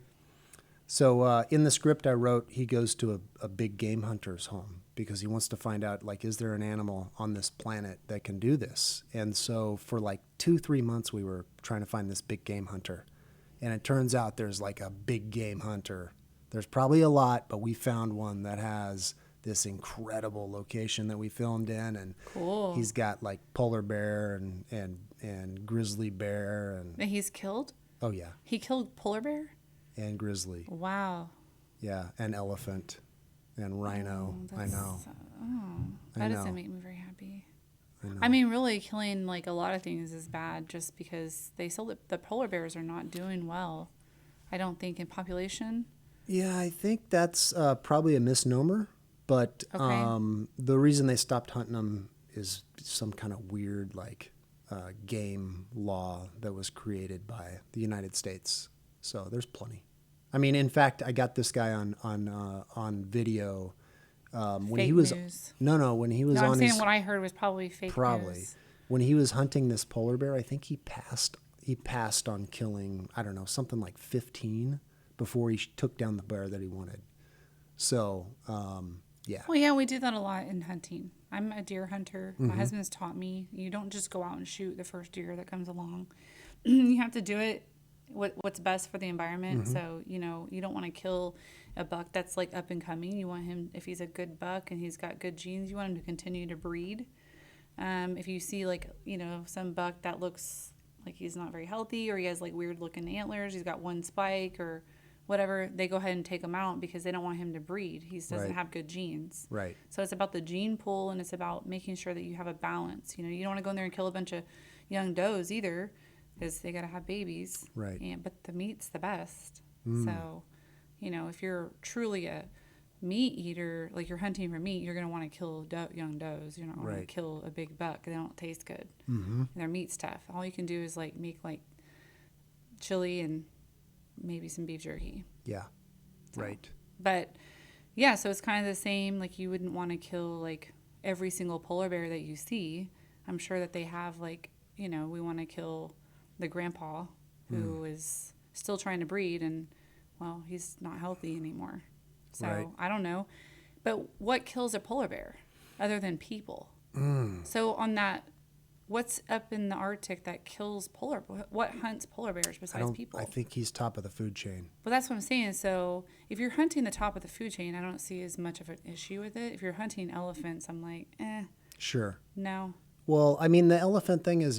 So in the script I wrote, he goes to a big game hunter's home because he wants to find out, like, is there an animal on this planet that can do this? And so for like 2-3 months, we were trying to find this big game hunter. And it turns out there's like a big game hunter. There's probably a lot, but we found one that has this incredible location that we filmed in. And Cool. he's got like polar bear and grizzly bear. And And he's killed? oh, yeah. He killed polar bear? And grizzly. Wow. Yeah, and elephant and rhino. I know. That doesn't make me very happy. I mean, really, killing like a lot of things is bad just because they still, the polar bears are not doing well. I don't think in population. Yeah, I think that's probably a misnomer. But Okay. the reason they stopped hunting them is some kind of weird like game law that was created by the United States. So there's plenty. I mean, in fact, I got this guy on video when Fake he was news. when he was No, I'm on saying his what I heard was probably fake probably news. when he was hunting this polar bear. I think he passed on killing, I don't know, something like 15 before he took down the bear that he wanted. So yeah. Well, yeah, we do that a lot in hunting. I'm a deer hunter. My husband's taught me you don't just go out and shoot the first deer that comes along. You have to do it what's best for the environment. So, you don't want to kill a buck that's like up and coming. You want him, if he's a good buck and he's got good genes, you want him to continue to breed. If you see like, some buck that looks like he's not very healthy or he has like weird looking antlers, he's got one spike or whatever, they go ahead and take him out because they don't want him to breed. He doesn't Right. have good genes. Right. So it's about the gene pool and it's about making sure that you have a balance. You don't want to go in there and kill a bunch of young does either because they got to have babies. Right. But the meat's the best. So, if you're truly a meat eater, like you're hunting for meat, you're going to want to kill young does. You're not going Right. to kill a big buck. They don't taste good. And their meat's tough. All you can do is like make like chili and maybe some beef jerky. Yeah. So, Right. But yeah, so it's kind of the same. Like you wouldn't want to kill like every single polar bear that you see. I'm sure that they have like, we want to kill the grandpa who is still trying to breed and, well, he's not healthy anymore. So Right. I don't know. But what kills a polar bear other than people? So on that, what's up in the Arctic that kills what hunts polar bears besides people? I think he's top of the food chain. Well, that's what I'm saying. So if you're hunting the top of the food chain, I don't see as much of an issue with it. If you're hunting elephants, I'm like, Sure. no. Well, I mean, the elephant thing is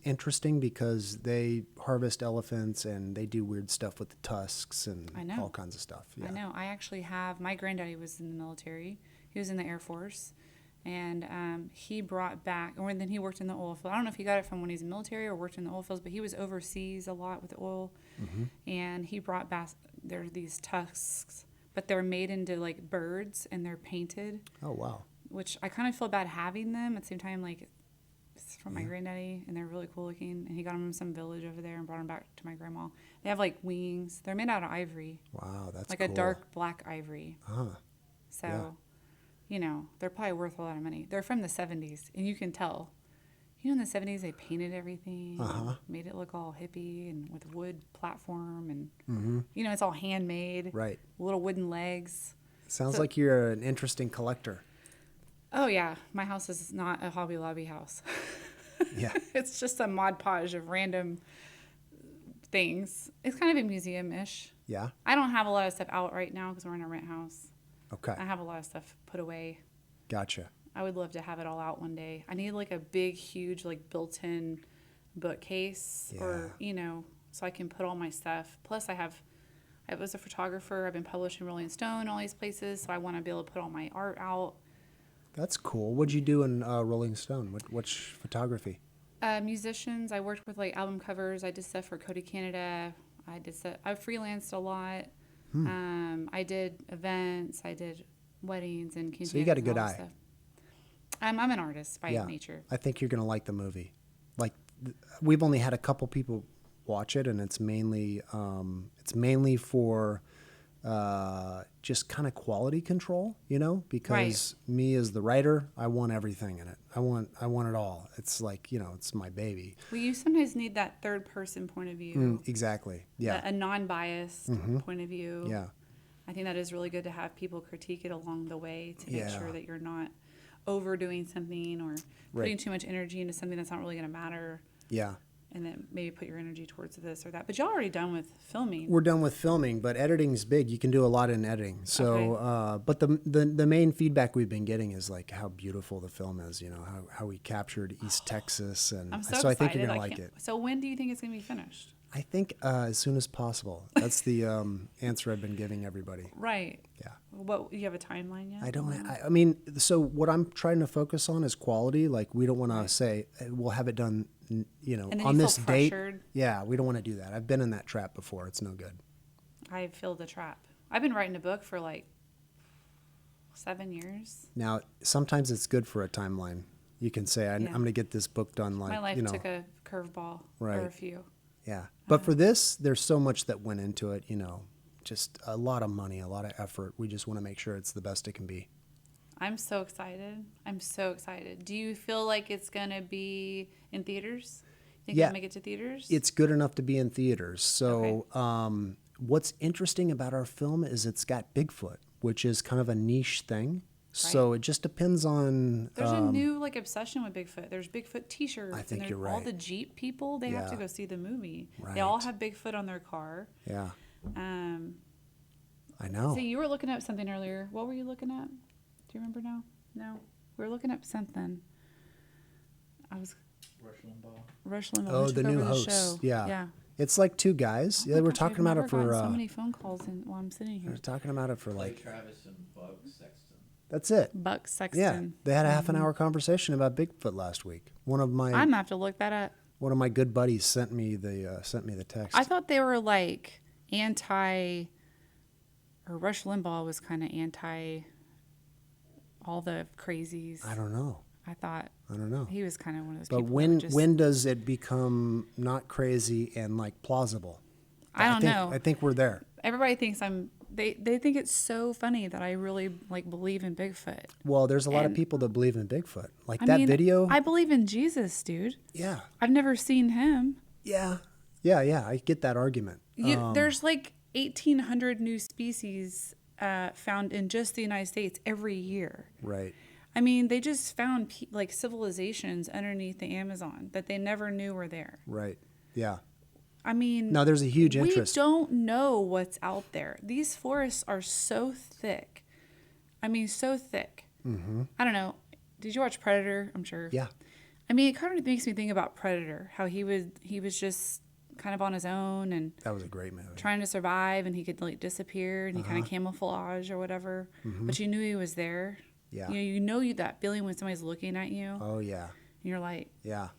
interesting because they harvest elephants and they do weird stuff with the tusks and I know. all kinds of stuff. Yeah. I know. I actually have, my granddaddy was in the military. He was in the Air Force. And he brought back, or then he worked in the oil field. I don't know if he got it from when he was in the military or worked in the oil fields, but he was overseas a lot with oil. And he brought back, there are these tusks, but they're made into like birds and they're painted, Oh, wow. which I kind of feel bad having them. At the same time, like, Yes, from my granddaddy, and they're really cool looking. And he got them from some village over there and brought them back to my grandma. They have like wings. They're made out of ivory. Wow, that's like cool. a dark black ivory. Huh. So, Yeah. you know, they're probably worth a lot of money. They're from the 70s, and you can tell. You know, in the 70s, they painted everything, made it look all hippie and with wood platform, and, you know, it's all handmade. Right. Little wooden legs. Sounds So- like you're an interesting collector. Oh, yeah. My house is not a Hobby Lobby house. Yeah. It's just a Mod Podge of random things. It's kind of a museum-ish. Yeah. I don't have a lot of stuff out right now because we're in a rent house. Okay. I have a lot of stuff put away. Gotcha. I would love to have it all out one day. I need like a big, huge, like built-in bookcase or, you know, so I can put all my stuff. Plus I was a photographer. I've been published in Rolling Stone, all these places. So I want to be able to put all my art out. That's cool. What'd you do in Rolling Stone? Which photography? Musicians. I worked with like album covers. I did stuff for Cody Canada. I freelanced a lot. I did events. I did weddings and quinceañeras. So you got a good and all eye. that stuff. I'm an artist by nature. I think you're going to like the movie. Like, we've only had a couple people watch it, and it's mainly for just kind of quality control, you know, because me as the writer, I want everything in it. I want it all. It's like, you know, it's my baby. Well, you sometimes need that third person point of view. Exactly. Yeah. A non-biased point of view. Yeah. I think that is really good to have people critique it along the way to make Yeah. sure that you're not overdoing something or putting too much energy into something that's not really going to matter. Yeah. And then maybe put your energy towards this or that. But y'all already done with filming. We're done with filming, but editing's big. You can do a lot in editing. So, but the main feedback we've been getting is like how beautiful the film is. You know, how we captured East Texas, and I'm so I excited. think you're gonna like it. So when do you think it's going to be finished? I think as soon as possible. That's the answer I've been giving everybody. Right. Yeah. What, you have a timeline yet? I don't. I mean, so what I'm trying to focus on is quality. Like, we don't want to say we'll have it done, you know, And then on you this feel date. pressured. Yeah, we don't want to do that. I've been in that trap before. It's no good. I feel the trap. I've been writing a book for like 7 years. Now, sometimes it's good for a timeline. You can say, I'm going to get this book done. Like, My life you know, took a curveball Right. or a few. yeah. But for this, there's so much that went into it. You know, just a lot of money, a lot of effort. We just want to make sure it's the best it can be. I'm so excited. I'm so excited. Do you feel like it's going to be in theaters? Think Yeah. it'll make it to theaters? It's good enough to be in theaters. So, what's interesting about our film is it's got Bigfoot, which is kind of a niche thing. So it just depends on. There's a new like obsession with Bigfoot. There's Bigfoot T-shirts. I think and you're All right. the Jeep people, they have to Yeah. go see the movie. They all Right. have Bigfoot on their car. Yeah, Um, I know. See, you were looking up something earlier. What were you looking at? Do you remember now? No, we were looking up something. I was Rush Limbaugh. Oh, who the took new over host. show. Yeah. Yeah. It's like two guys. Oh Yeah, my we're gosh, talking I've about never it for. gotten so many phone calls while I'm sitting here. We're talking about it for like. Travis and Bug Sexton. That's it. Buck Sexton. Yeah, they had a half an hour conversation about Bigfoot last week. One of my I'm gonna have to look that up. good buddies sent me the text. I thought they were like anti, or Rush Limbaugh was kind of anti all the crazies. I don't know. I thought I don't know. he was kind of one of those But people. that would just, when does it become not crazy and like plausible? I don't think, know. I think we're there. Everybody thinks they think it's so funny that I really like believe in Bigfoot. Well, there's a lot of And- people that believe in Bigfoot. Like I that mean, video. I believe in Jesus, dude. Yeah. I've never seen him. Yeah. I get that argument. There's like 1,800 new species found in just the United States every year. Right. I mean, they just found like civilizations underneath the Amazon that they never knew were there. Right. Yeah. I mean, Now there's a huge interest. We don't know what's out there. These forests are so thick. I mean, so thick. Mm-hmm. I don't know. Did you watch Predator? I'm sure. Yeah. I mean, it kind of makes me think about Predator, how he was just kind of on his own and That was a great movie. trying to survive, and he could like disappear and he kind of camouflage or whatever, but you knew he was there. Yeah. You know that feeling when somebody's looking at you, and Oh yeah. you're like, Yeah.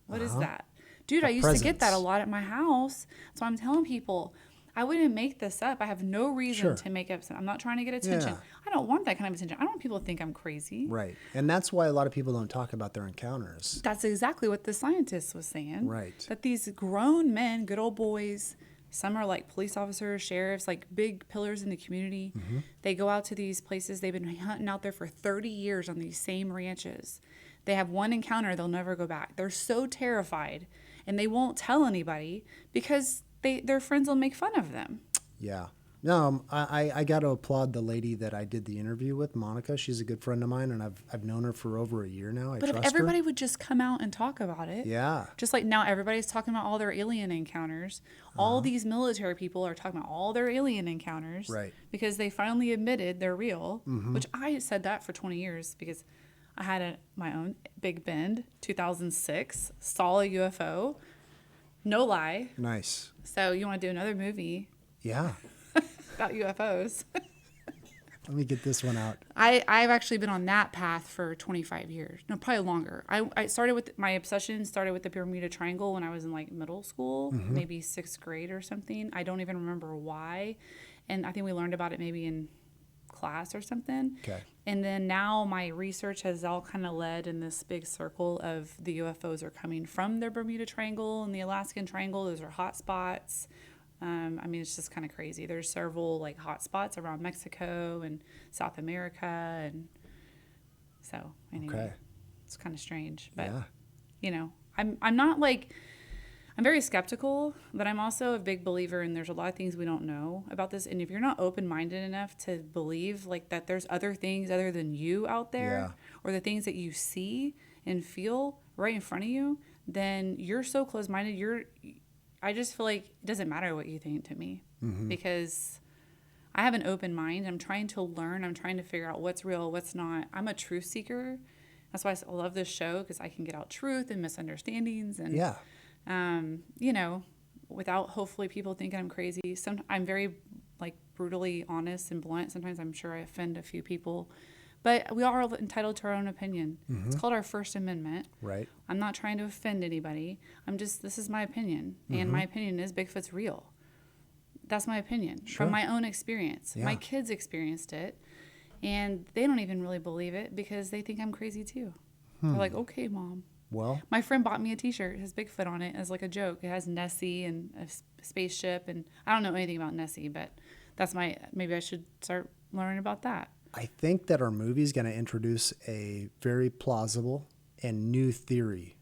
what is that? Dude, I used to get that a lot at my house. So I'm telling people, I wouldn't make this up. I have no reason Sure. to make up something. I'm not trying to get attention. Yeah. I don't want that kind of attention. I don't want people to think I'm crazy. Right. And that's why a lot of people don't talk about their encounters. That's exactly what the scientist was saying. Right. That these grown men, good old boys, some are like police officers, sheriffs, like big pillars in the community. Mm-hmm. They go out to these places. They've been hunting out there for 30 years on these same ranches. They have one encounter. They'll never go back. They're so terrified, and they won't tell anybody because their friends will make fun of them. Yeah. No, I got to applaud the lady that I did the interview with, Monica. She's a good friend of mine, and I've known her for over a year now. I But if trust everybody her. would just come out and talk about it. Yeah. Just like now everybody's talking about all their alien encounters. All these military people are talking about all their alien encounters. Right. Because they finally admitted they're real, which I said that for 20 years because I had my own Big Bend, 2006, saw a UFO. No lie. Nice. So you want to do another movie Yeah. about UFOs? Let me get this one out. I've actually been on that path for 25 years. No, probably longer. I started with my obsession started with the Bermuda Triangle when I was in like middle school, maybe 6th grade or something. I don't even remember why. And I think we learned about it maybe in class or something. Okay. And then now my research has all kind of led in this big circle of the UFOs are coming from the Bermuda Triangle and the Alaskan Triangle. Those are hot spots. I mean, it's just kind of crazy. There's several like hot spots around Mexico and South America. And so anyway, Okay. it's kind of strange, but Yeah. you know, I'm not like, I'm very skeptical, but I'm also a big believer in there's a lot of things we don't know about this. And if you're not open-minded enough to believe like that there's other things other than you out there or the things that you see and feel right in front of you, then you're so closed-minded. I just feel like it doesn't matter what you think to me because I have an open mind. I'm trying to learn. I'm trying to figure out what's real, what's not. I'm a truth seeker. That's why I love this show because I can get out truth and misunderstandings and Yeah. you know, without hopefully people thinking I'm crazy. I'm very like brutally honest and blunt. Sometimes I'm sure I offend a few people, but we are all entitled to our own opinion. It's called our First Amendment. Right. I'm not trying to offend anybody. this is my opinion. And my opinion is Bigfoot's real. That's my opinion from my own experience. Yeah. My kids experienced it and they don't even really believe it because they think I'm crazy too. They're like, okay, Mom. Well, My friend bought me a t-shirt. It has Bigfoot on it as like a joke. It has Nessie and a spaceship. And I don't know anything about Nessie, but maybe I should start learning about that. I think that our movie is going to introduce a very plausible and new theory.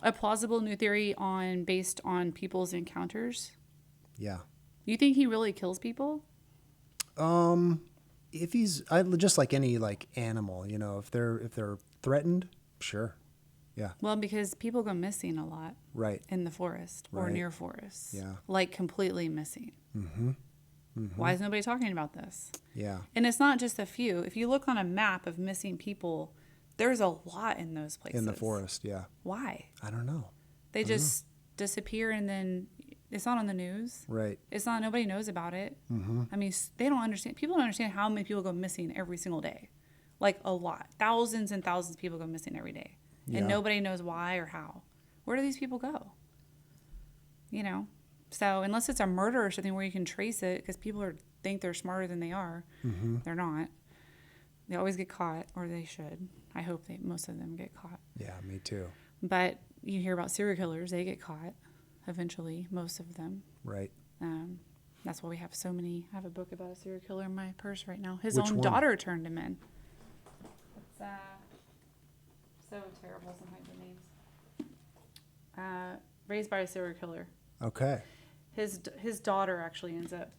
A plausible new theory based on people's encounters. Yeah. You think he really kills people? If he's just like any like animal, you know, if they're threatened, sure. Yeah. Well, because people go missing a lot Right. in the forest or Right. near forests. Yeah. Like completely missing. Why is nobody talking about this? Yeah. And it's not just a few. If you look on a map of missing people, there's a lot in those places. In the forest. Yeah. Why? I don't know. They just disappear and then it's not on the news. Right. It's not, nobody knows about it. I mean, they don't understand. People don't understand how many people go missing every single day. Like a lot. Thousands and thousands of people go missing every day. Yeah. And nobody knows why or how. Where do these people go? You know? So unless it's a murder or something where you can trace it, because people think they're smarter than they are, they're not. They always get caught, or they should. I hope most of them get caught. Yeah, me too. But you hear about serial killers, they get caught eventually, most of them. Right. That's why we have so many. I have a book about a serial killer in my purse right now. His Which own one? daughter turned him in. It's so terrible sometimes the names. Raised by a serial killer. Okay. His daughter actually ends up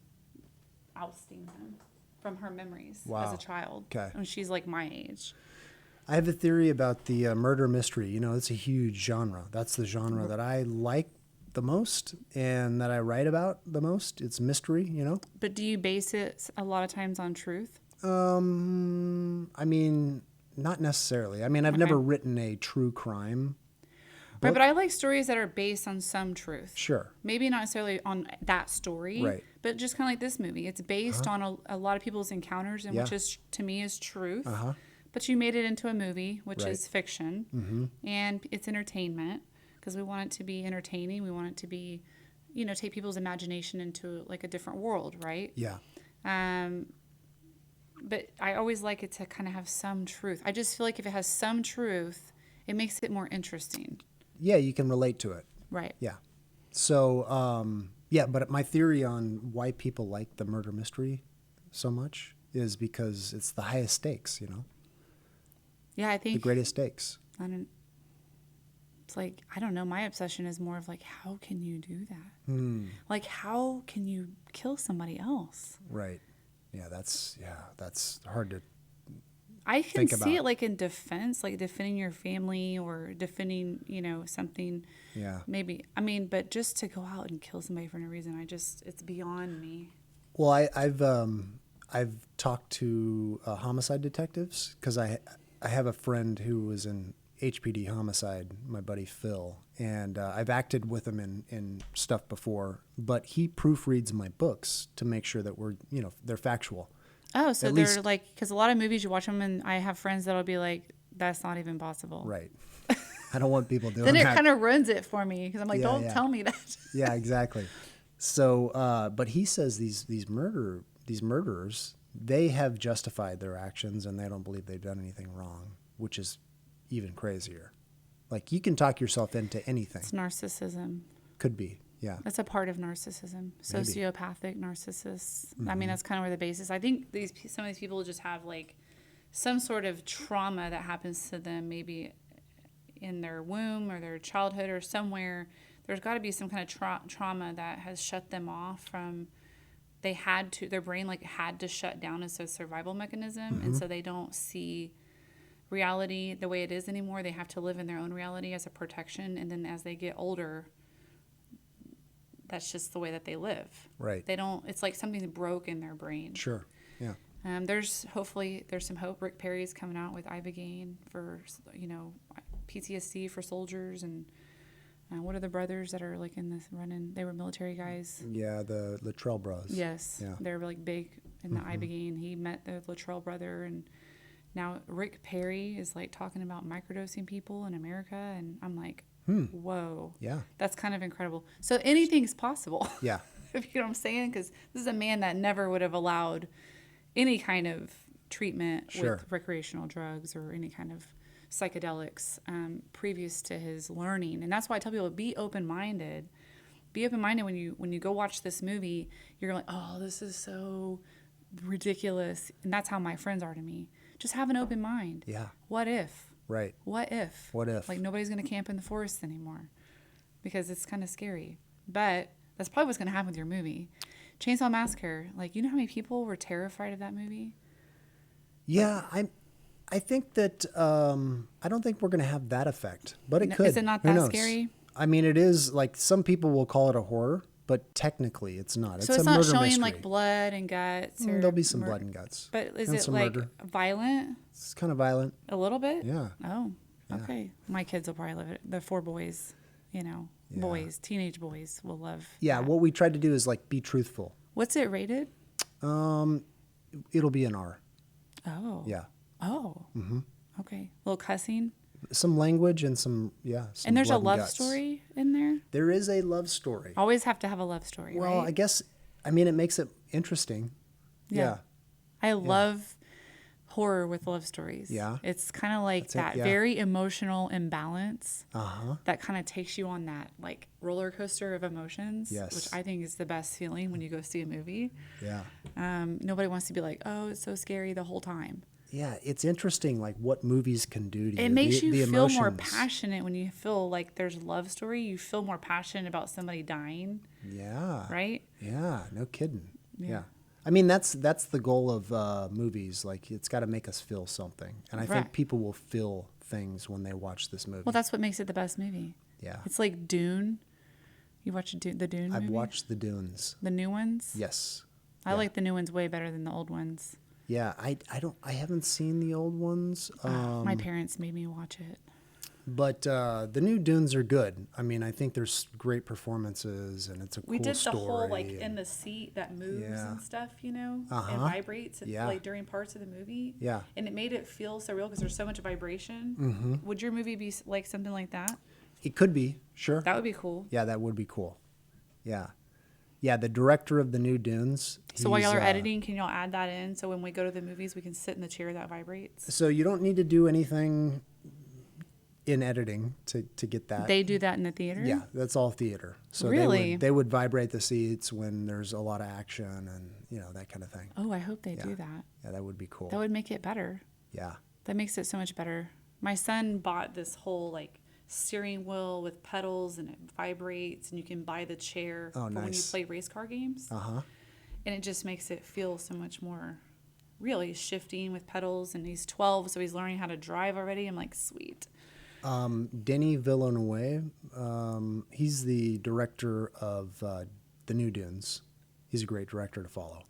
ousting him from her memories as Wow. a child. Okay. And she's like my age. I have a theory about the murder mystery. You know, it's a huge genre. That's the genre that I like the most and that I write about the most. It's mystery, you know? But do you base it a lot of times on truth? I mean, not necessarily. I mean, I've never written a true crime. Right, but I like stories that are based on some truth. Sure. Maybe not necessarily on that story, Right. but just kind of like this movie. It's based on a lot of people's encounters, and which is, to me, is truth. But you made it into a movie, which Right. is fiction, and it's entertainment because we want it to be entertaining. We want it to be take people's imagination into like a different world, right? Yeah. But I always like it to kind of have some truth. I just feel like if it has some truth, it makes it more interesting. Yeah, you can relate to it. Right. Yeah. So, but my theory on why people like the murder mystery so much is because it's the highest stakes, Yeah, I think the greatest stakes. it's like, I don't know. My obsession is more of like, how can you do that? Like, how can you kill somebody else? Right. Yeah, that's hard to I can think see about. it like in defense, like defending your family or defending, something. Yeah. Maybe. But just to go out and kill somebody for no reason, it's beyond me. Well, I've talked to homicide detectives because I have a friend who was in HPD homicide, my buddy Phil, and I've acted with him in stuff before, but he proofreads my books to make sure that they're factual. Oh, so At they're least- like, because a lot of movies you watch them and I have friends that'll be like, that's not even possible. Right. I don't want people doing Then it that. kind of ruins it for me because I'm like, Yeah, don't yeah. tell me that. Yeah, exactly. So, but he says these murderers, they have justified their actions and they don't believe they've done anything wrong, which is even crazier. Like, you can talk yourself into anything. It's narcissism. Could be, yeah. That's a part of narcissism. Maybe. Sociopathic narcissists. I mean, that's kind of where the basis. I think some of these people just have like some sort of trauma that happens to them, maybe in their womb or their childhood or somewhere. There's got to be some kind of trauma that has shut them off from. Their brain like had to shut down as a survival mechanism, and so they don't see reality the way it is anymore. They have to live in their own reality as a protection, and then as they get older, that's just the way that they live. Right. They don't. It's like something broke in their brain. Sure. Yeah. There's some hope. Rick Perry's coming out with Ibogaine for PTSD for soldiers, and what are the brothers that are like in this running? They were military guys. Yeah, the Luttrell Bros. Yes. Yeah. They're like big in the Ibogaine. He met the Luttrell brother, and now Rick Perry is like talking about microdosing people in America, and I'm like, whoa. Yeah. That's kind of incredible. So anything's possible. Yeah. If you know what I'm saying? Because this is a man that never would have allowed any kind of treatment Sure. with recreational drugs or any kind of psychedelics previous to his learning. And that's why I tell people, be open-minded. Be open-minded when you go watch this movie. You're like, oh, this is so ridiculous. And that's how my friends are to me. Just have an open mind. Yeah. What if? Right. What if? What if? Like, nobody's going to camp in the forest anymore because it's kind of scary. But that's probably what's going to happen with your movie. Chainsaw Massacre. Like, you know how many people were terrified of that movie? Yeah, I think that I don't think we're going to have that effect, but it No, could. is it not Who that knows? scary? I mean, it is. Like, some people will call it a horror, but technically it's not. So it's it's a not murder showing mystery. like blood and guts? Or There'll be some blood and guts. But is and it some like murder. violent? It's kind of violent. A little bit? Yeah. Oh, Yeah. okay. My kids will probably love it. The 4 boys, boys, teenage boys will love Yeah, that. what we tried to do is like be truthful. What's it rated? It'll be an R. Oh. Yeah. Oh. Mm-hmm. Okay. A little cussing. Some language and some And there's a blood love guts. story in there? There is a love story. Always have to have a love story, Well, right? I guess, it makes it interesting. Yeah. I love horror with love stories. Yeah. It's kind of like That's it, that yeah. very emotional imbalance Uh-huh. that kind of takes you on that like roller coaster of emotions, Yes. which I think is the best feeling when you go see a movie. Yeah. Nobody wants to be like, oh, it's so scary the whole time. Yeah, it's interesting like what movies can do to you. It makes the you feel more emotions. passionate when you feel like there's a love story. You feel more passionate about somebody dying, Yeah. right? Yeah, no kidding. Yeah. Yeah. I mean, that's the goal of movies. Like, it's got to make us feel something. And I Right. think people will feel things when they watch this movie. Well, that's what makes it the best movie. Yeah. It's like Dune. You watch the Dune I've movie? watched the Dunes. The new ones? Yes. I like the new ones way better than the old ones. Yeah, I haven't seen the old ones. My parents made me watch it. But the new Dunes are good. I mean, I think there's great performances, and it's a We cool did story. the whole like in the seat that moves Yeah. and stuff, and Uh-huh. vibrates Yeah. like during parts of the movie. Yeah. And it made it feel so real because there's so much vibration. Mm-hmm. Would your movie be like something like that? It could be, sure. That would be cool. Yeah, that would be cool. Yeah, the director of the new Dunes. So while y'all are he's, editing, can y'all add that in so when we go to the movies, we can sit in the chair that vibrates? So you don't need to do anything in editing to get that. They do that in the theater? Yeah, that's all theater. So Really? they would vibrate the seats when there's a lot of action and, that kind of thing. Oh, I hope they Yeah. do that. Yeah, that would be cool. That would make it better. Yeah. That makes it so much better. My son bought this whole steering wheel with pedals and it vibrates and you can buy the chair Oh, for when you nice. play race car games. Uh-huh. And it just makes it feel so much more real. He's shifting with pedals and he's 12, so he's learning how to drive already. I'm like, sweet. Denis Villeneuve, he's the director of the new Dunes. He's a great director to follow.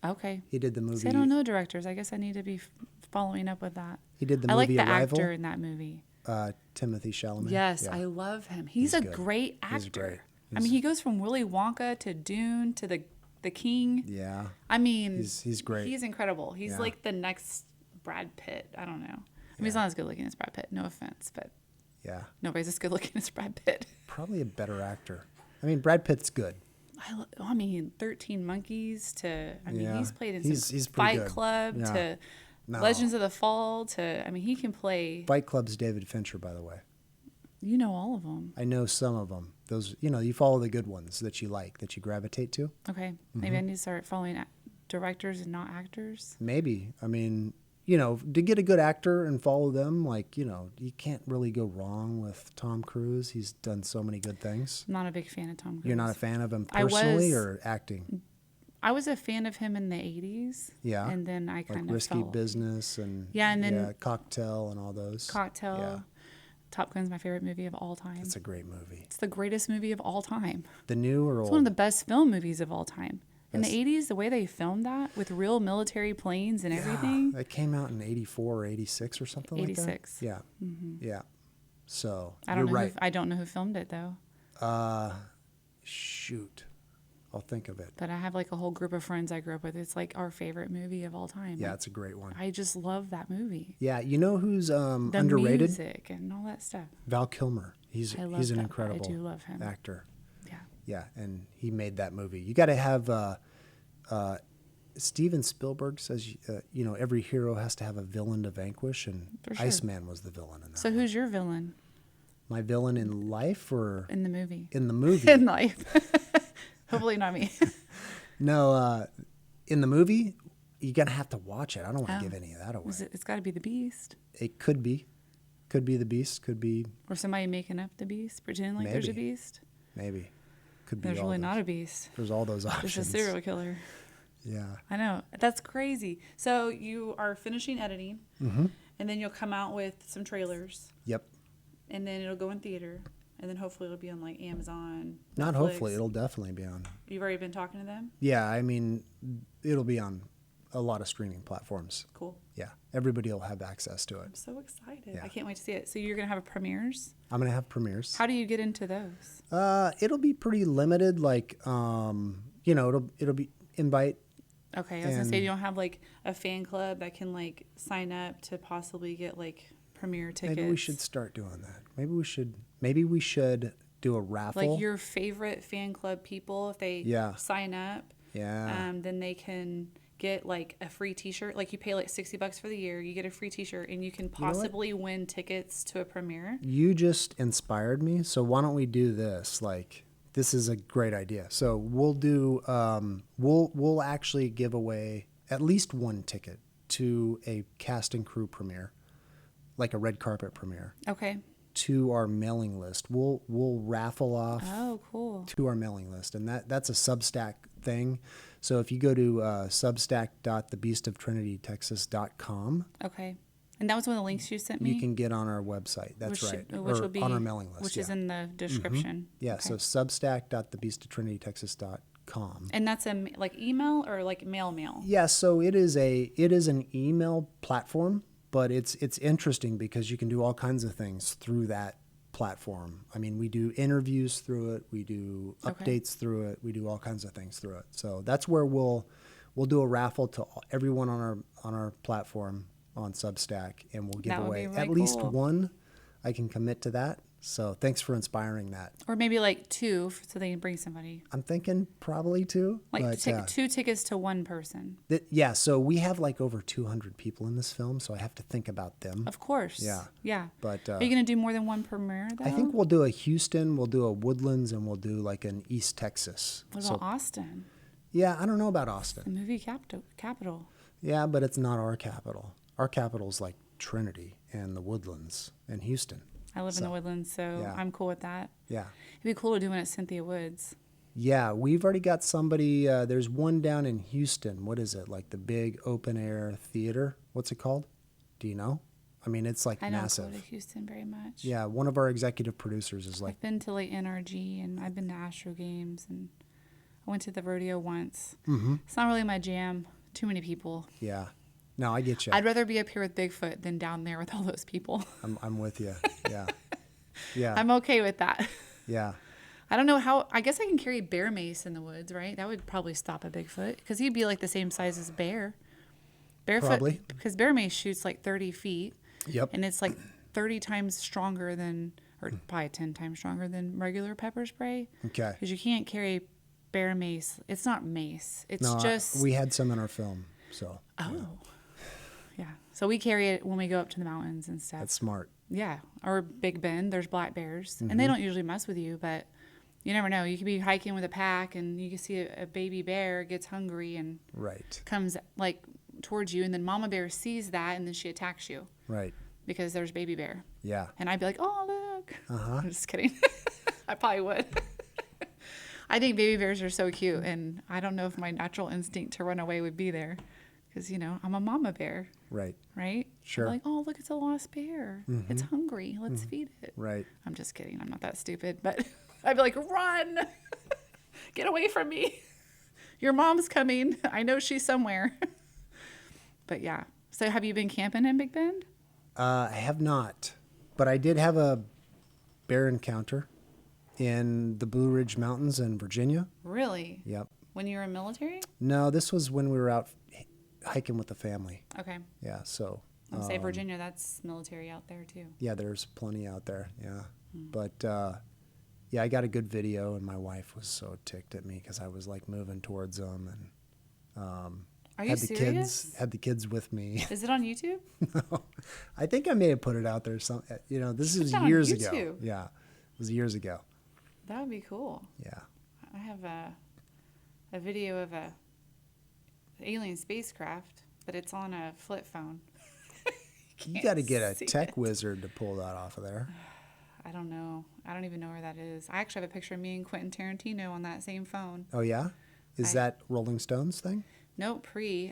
Okay. He did the movie. See, I don't know directors. I guess I need to be following up with that. He did the I like movie the Arrival. actor in that movie. Timothy Chalamet. Yes, Yeah. I love him. He's a good. great actor. He's great. I mean, he goes from Willy Wonka to Dune to the King. Yeah. I mean, He's great. He's incredible. He's Yeah. like the next Brad Pitt. I don't know. I mean, he's not as good looking as Brad Pitt. No offense, but Yeah. nobody's as good looking as Brad Pitt. Probably a better actor. I mean, Brad Pitt's good. I mean, 13 Monkeys to, I mean, Yeah. he's played in He's some pretty Fight good. Club Yeah. to No. Legends of the Fall to, I mean, he can play, Fight Club's David Fincher, by the way. you know, all of them. I know some of them. Those, you follow the good ones that you like, that you gravitate to. Okay. Maybe I need to start following directors and not actors. Maybe. I mean, to get a good actor and follow them, you can't really go wrong with Tom Cruise. He's done so many good things. I'm not a big fan of Tom Cruise. You're not a fan of him I personally was- or acting? I was a fan of him in the 80s. Yeah. And then I Like kind of Risky fell. Business and Yeah, and then- Cocktail and all those. Cocktail. Yeah. Top Gun's my favorite movie of all time. It's a great movie. It's the greatest movie of all time. The new or It's old? one of the best film movies of all time. In the Best- 80s, the way they filmed that with real military planes and everything. That came out in 84 or 86 or something 86. like that. Yeah. Yeah. So I don't you're know. right. I don't know who filmed it though. Shoot. I'll think of it. But I have like a whole group of friends I grew up with. It's like our favorite movie of all time. Yeah, Like, it's a great one. I just love that movie. Yeah, you know who's The underrated? music and all that stuff. Val Kilmer. He's I love an that. incredible I do love him. actor. Yeah. Yeah, and he made that movie. You got to have Steven Spielberg says every hero has to have a villain to vanquish, and For sure. Iceman was the villain in that. So who's your villain My villain in life or in the movie? in the movie? In life. Hopefully not me. No, in the movie, you're gonna have to watch it. I don't want to Oh. give any of that away. It's got to be the Beast. It could be the Beast. Could be Or somebody making up the Beast, pretending like there's a Maybe. Beast. maybe. Could be. There's all really those. not a Beast. There's all those Just options. a serial killer. Yeah. I know. That's crazy. So you are finishing editing, Mm-hmm. and then you'll come out with some trailers, Yep. and then it'll go in theater, and then hopefully it'll be on like Amazon. Not Netflix. hopefully. It'll definitely be on. You've already been talking to them? Yeah. I mean, it'll be on a lot of streaming platforms. Cool. Yeah. Everybody will have access to I'm it. so excited. Yeah. I can't wait to see it. So you're going to have premieres? I'm gonna have premieres. How do you get into those? It'll be pretty limited. Like, it'll be invite. Okay, I was going to say, And- you don't have like a fan club that can like sign up to possibly get like premiere tickets? Maybe we should start doing that. Maybe we should do a raffle. Like your favorite fan club people, if they Yeah. sign up, Yeah. then they can get like a free t-shirt. Like you pay like $60 for the year, you get a free t-shirt, and you can know what? possibly win tickets to a premiere. You just inspired me. So why don't we do this? Like, this is a great idea. So we'll do. We'll actually give away at least one ticket to a cast and crew premiere, like a red carpet premiere, Okay. to our mailing list. We'll raffle off Oh, cool. to our mailing list, and that's a Substack thing. So if you go to substack.thebeastoftrinitytexas.com, Okay. And that was one of the links you sent me? you can get on our website. That's which, right, Which or will be on our mailing list. which yeah. is in the description. Yeah, Okay. so substack.thebeastoftrinitytexas.com. And that's like email or like mail? Yeah, so it is an email platform, but it's interesting because you can do all kinds of things through that platform. I mean, we do interviews through it, we do Okay. updates through it, we do all kinds of things through it. So that's where we'll do a raffle to everyone on our platform on Substack, and we'll give That would away be really at least cool. one. I can commit to that. So thanks for inspiring that. Or maybe like 2 so they can bring somebody. I'm thinking probably 2. Like but, 2 tickets to 1 person. yeah, so we have like over 200 people in this film, so I have to think about them. Of course. Yeah. Yeah. But are you going to do more than 1 premiere, though? I think we'll do a Houston, we'll do a Woodlands, and we'll do like an East Texas. What about Austin? Yeah, I don't know about The Austin. movie capital. Yeah, but it's not our capital. Our capital's like Trinity and the Woodlands and Houston. I live in the Woodlands, so yeah. I'm cool with that. Yeah. It'd be cool to do one at Cynthia Woods. Yeah, we've already got somebody. There's one down in Houston. What is it? Like the big open air theater? What's it called? Do you know? I mean, it's like I don't massive. go to Houston very much. Yeah, one of our executive producers is like, I've been to like NRG, and I've been to Astro Games, and I went to the rodeo once. mm-hmm. It's not really my jam. Too many people. Yeah. No, I get you. I'd rather be up here with Bigfoot than down there with all those people. I'm with you. Yeah. Yeah. I'm okay with that. Yeah. I don't know how. I guess I can carry bear mace in the woods, right? That would probably stop a Bigfoot because he'd be like the same size as a bear. Barefoot, Probably. because bear mace shoots like 30 feet. Yep. And it's like 30 times stronger than, or probably 10 times stronger than regular pepper spray. Okay. Because you can't carry bear mace. It's not mace. It's No, just. we had some in our film, so. Oh. Yeah. So we carry it when we go up to the mountains and stuff. That's smart. Yeah. Or Big Bend, there's black bears. And Mm-hmm. they don't usually mess with you, but you never know. You could be hiking with a pack and you can see a baby bear gets hungry and Right. comes like towards you. And then mama bear sees that and then she attacks you Right. because there's baby bear. Yeah. And I'd be like, oh, look. Uh-huh. I'm just kidding. I probably would. I think baby bears are so cute. And I don't know if my natural instinct to run away would be there. Because, you know, I'm a mama bear, Right. right? Sure. I'm like, oh, look, it's a lost bear. Mm-hmm. It's hungry. Let's feed it. Right. I'm just kidding. I'm not that stupid. But I'd be like, run. Get away from me. Your mom's coming. I know she's somewhere. But yeah. So have you been camping in Big Bend? I have not, but I did have a bear encounter in the Blue Ridge Mountains in Virginia. Really? Yep. When you were in military? No, this was when we were out hiking with the family. Okay. Yeah, so. I'll say Virginia, that's military out there too. Yeah, there's plenty out there. Yeah, but yeah, I got a good video, and my wife was so ticked at me because I was like moving towards them, and Are you had the serious? had the kids with me. Is it on YouTube? No, I think I may have put it out there. Some, you know, this is Put that on years ago. YouTube. Yeah, it was years ago. That would be cool. Yeah. I have a video of a alien spacecraft, but it's on a flip phone. You got to get a see tech it. wizard to pull that off of there. I don't know. I don't even know where that is. I actually have a picture of me and Quentin Tarantino on that same phone. Oh yeah, is that Rolling Stones thing? Nope, pre.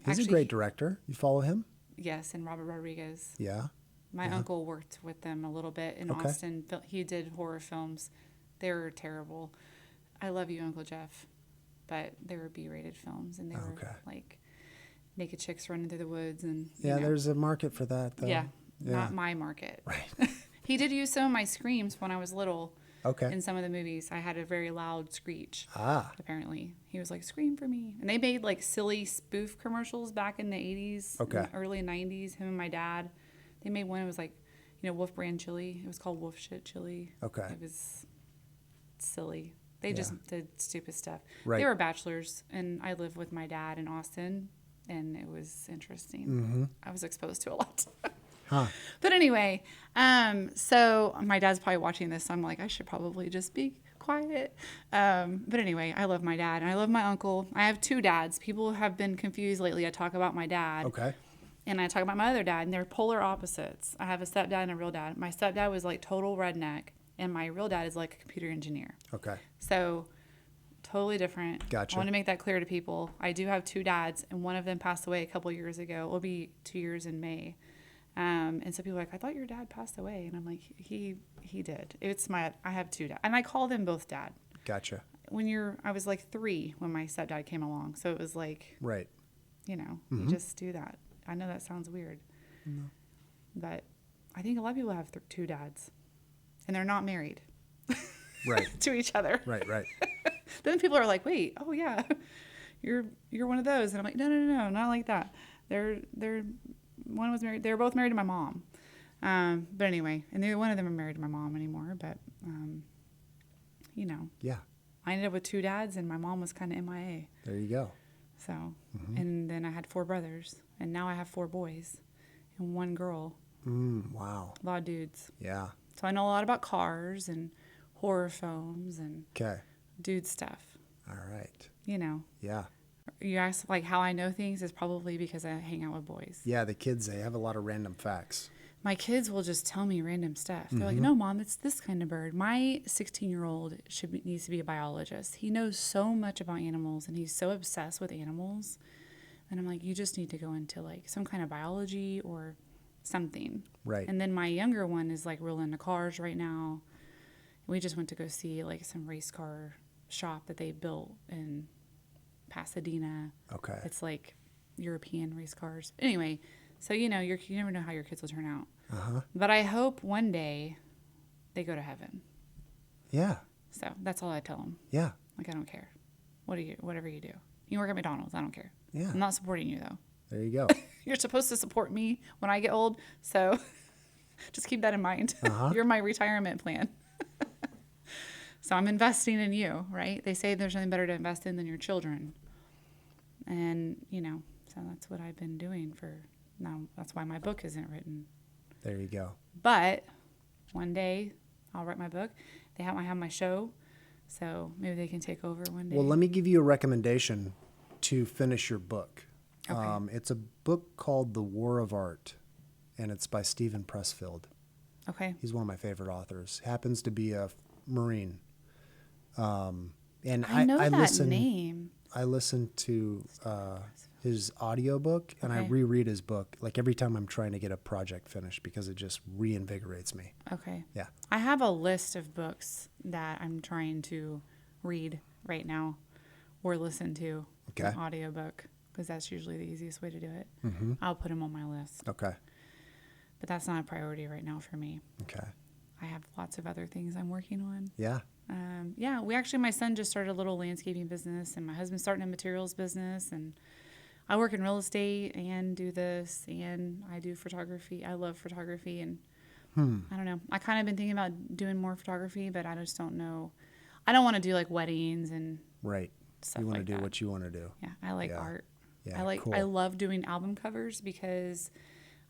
He's a great director. You follow him? Yes, and Robert Rodriguez. Yeah. My uncle worked with them a little bit in Okay. Austin. He did horror films. They were terrible. I love you, Uncle Jeff, but they were B-rated films, and they were Okay. like naked chicks running through the woods, and Yeah, you know. there's a market for that, though. Yeah, not my market. Right. He did use some of my screams when I was little Okay. in some of the movies. I had a very loud screech. Ah. Apparently, he was like, "Scream for me," and they made like silly spoof commercials back in the '80s, Okay. and early '90s. Him and my dad, they made one. It was like, you know, Wolf Brand chili. It was called Wolf Shit Chili. Okay. It was silly. They just did stupid stuff. Right. They were bachelors, and I lived with my dad in Austin, and it was interesting. Mm-hmm. I was exposed to a lot. Huh. But anyway, so my dad's probably watching this, so I'm like, I should probably just be quiet. But anyway, I love my dad, and I love my uncle. I have 2 dads. People have been confused lately. I talk about my dad. Okay. And I talk about my other dad, and they're polar opposites. I have a stepdad and a real dad. My stepdad was like total redneck, and my real dad is like a computer engineer. Okay. So totally different. Gotcha. I want to make that clear to people. I do have 2 dads, and one of them passed away a couple years ago. It will be 2 years in May. And so people are like, I thought your dad passed away. And I'm like, he did. I have 2 dads. And I call them both dad. Gotcha. I was like 3 when my stepdad came along. So it was like, Right. you know, you just do that. I know that sounds weird. No. But I think a lot of people have 2 dads. And they're not married Right. to each other. Right. Right. Then people are like, wait, oh yeah, you're one of those. And I'm like, no, not like that. One was married. They were both married to my mom. But anyway, and neither one of them are married to my mom anymore. But, you know, Yeah. I ended up with 2 dads, and my mom was kind of MIA. There you go. So, and then I had 4 brothers, and now I have 4 boys and 1 girl. Wow. A lot of dudes. Yeah. So I know a lot about cars and horror films and Okay. dude stuff. All right. You know, Yeah. you ask like how I know things is probably because I hang out with boys. Yeah. The kids, they have a lot of random facts. My kids will just tell me random stuff. They're like, "No, Mom, it's this kind of bird." My 16-year-old needs to be a biologist. He knows so much about animals, and he's so obsessed with animals. And I'm like, "You just need to go into like some kind of biology or something." Right. And then my younger one is like real into cars right now. We just went to go see like some race car shop that they built in Pasadena. Okay. It's like European race cars. Anyway, so you know, you never know how your kids will turn out. But I hope one day they go to heaven. Yeah. So that's all I tell them. Yeah. Like, I don't care. Whatever you do. You work at McDonald's. I don't care. Yeah. I'm not supporting you though. There you go. You're supposed to support me when I get old. So just keep that in mind. You're my retirement plan. So I'm investing in you, right? They say there's nothing better to invest in than your children. And, you know, so that's what I've been doing for now. That's why my book isn't written. There you go. But one day I'll write my book. I have my show. So maybe they can take over one day. Well, let me give you a recommendation to finish your book. Okay. It's a book called The War of Art, and it's by Stephen Pressfield. Okay. He's one of my favorite authors. Happens to be a Marine. And I know that listen, name. I listen to his audiobook, and I Okay. reread his book like every time I'm trying to get a project finished because it just reinvigorates me. Okay. Yeah. I have a list of books that I'm trying to read right now or listen to Okay. an audiobook because that's usually the easiest way to do it. I'll put them on my list. Okay. But that's not a priority right now for me. Okay. I have lots of other things I'm working on. Yeah. Yeah, my son just started a little landscaping business, and my husband's starting a materials business, and I work in real estate and do this, and I do photography. I love photography, and I don't know. I kind of been thinking about doing more photography, but I just don't know. I don't want to do like weddings and Right. stuff You want like to do that. what you want to do. Yeah, I like Yeah. art. Yeah, I cool. love doing album covers because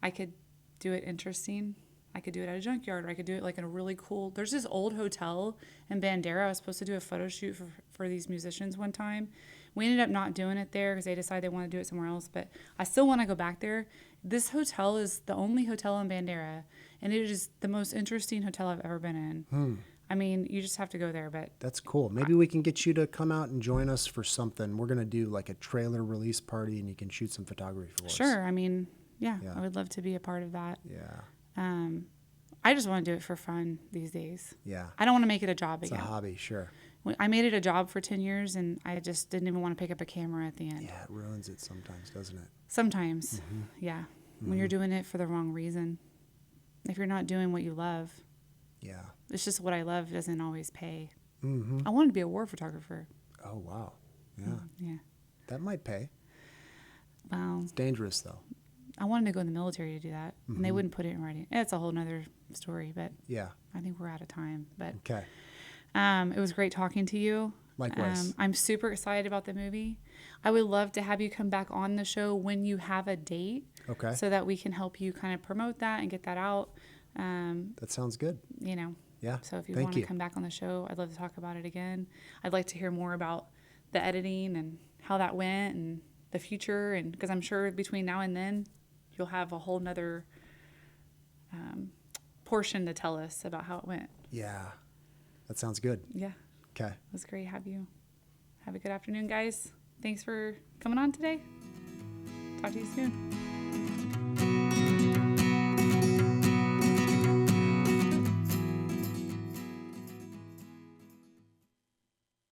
I could do it interesting. I could do it at a junkyard, or I could do it like in a really cool. There's this old hotel in Bandera. I was supposed to do a photo shoot for these musicians one time. We ended up not doing it there because they decided they want to do it somewhere else. But I still want to go back there. This hotel is the only hotel in Bandera, and it is the most interesting hotel I've ever been in. I mean, you just have to go there. But That's cool. Maybe we can get you to come out and join us for something. We're going to do like a trailer release party, and you can shoot some photography for us. sure, I mean, yeah, Yeah. I would love to be a part of that. Yeah. I just want to do it for fun these days. Yeah. I don't want to make it a job It's a again. hobby, sure. I made it a job for 10 years, and I just didn't even want to pick up a camera at the end. Yeah, it ruins it sometimes, doesn't it? Sometimes, yeah. When you're doing it for the wrong reason. If you're not doing what you love, Yeah. it's just what I love doesn't always pay. Mm-hmm. I wanted to be a war photographer. Oh, wow. Yeah. Yeah. That might pay. Well, It's dangerous, though. I wanted to go in the military to do that, and they wouldn't put it in writing. It's a whole nother story, but Yeah. I think we're out of time. But Okay. it was great talking to you. Likewise. I'm super excited about the movie. I would love to have you come back on the show when you have a date, Okay. so that we can help you kind of promote that and get that out. That sounds good. You know, Yeah. so if you Thank want to you. come back on the show, I'd love to talk about it again. I'd like to hear more about the editing and how that went and the future, and because I'm sure between now and then you'll have a whole nother portion to tell us about how it went. Yeah. That sounds good. Yeah, Okay. it was great to have you. Have a good afternoon, guys. Thanks for coming on today. Talk to you soon.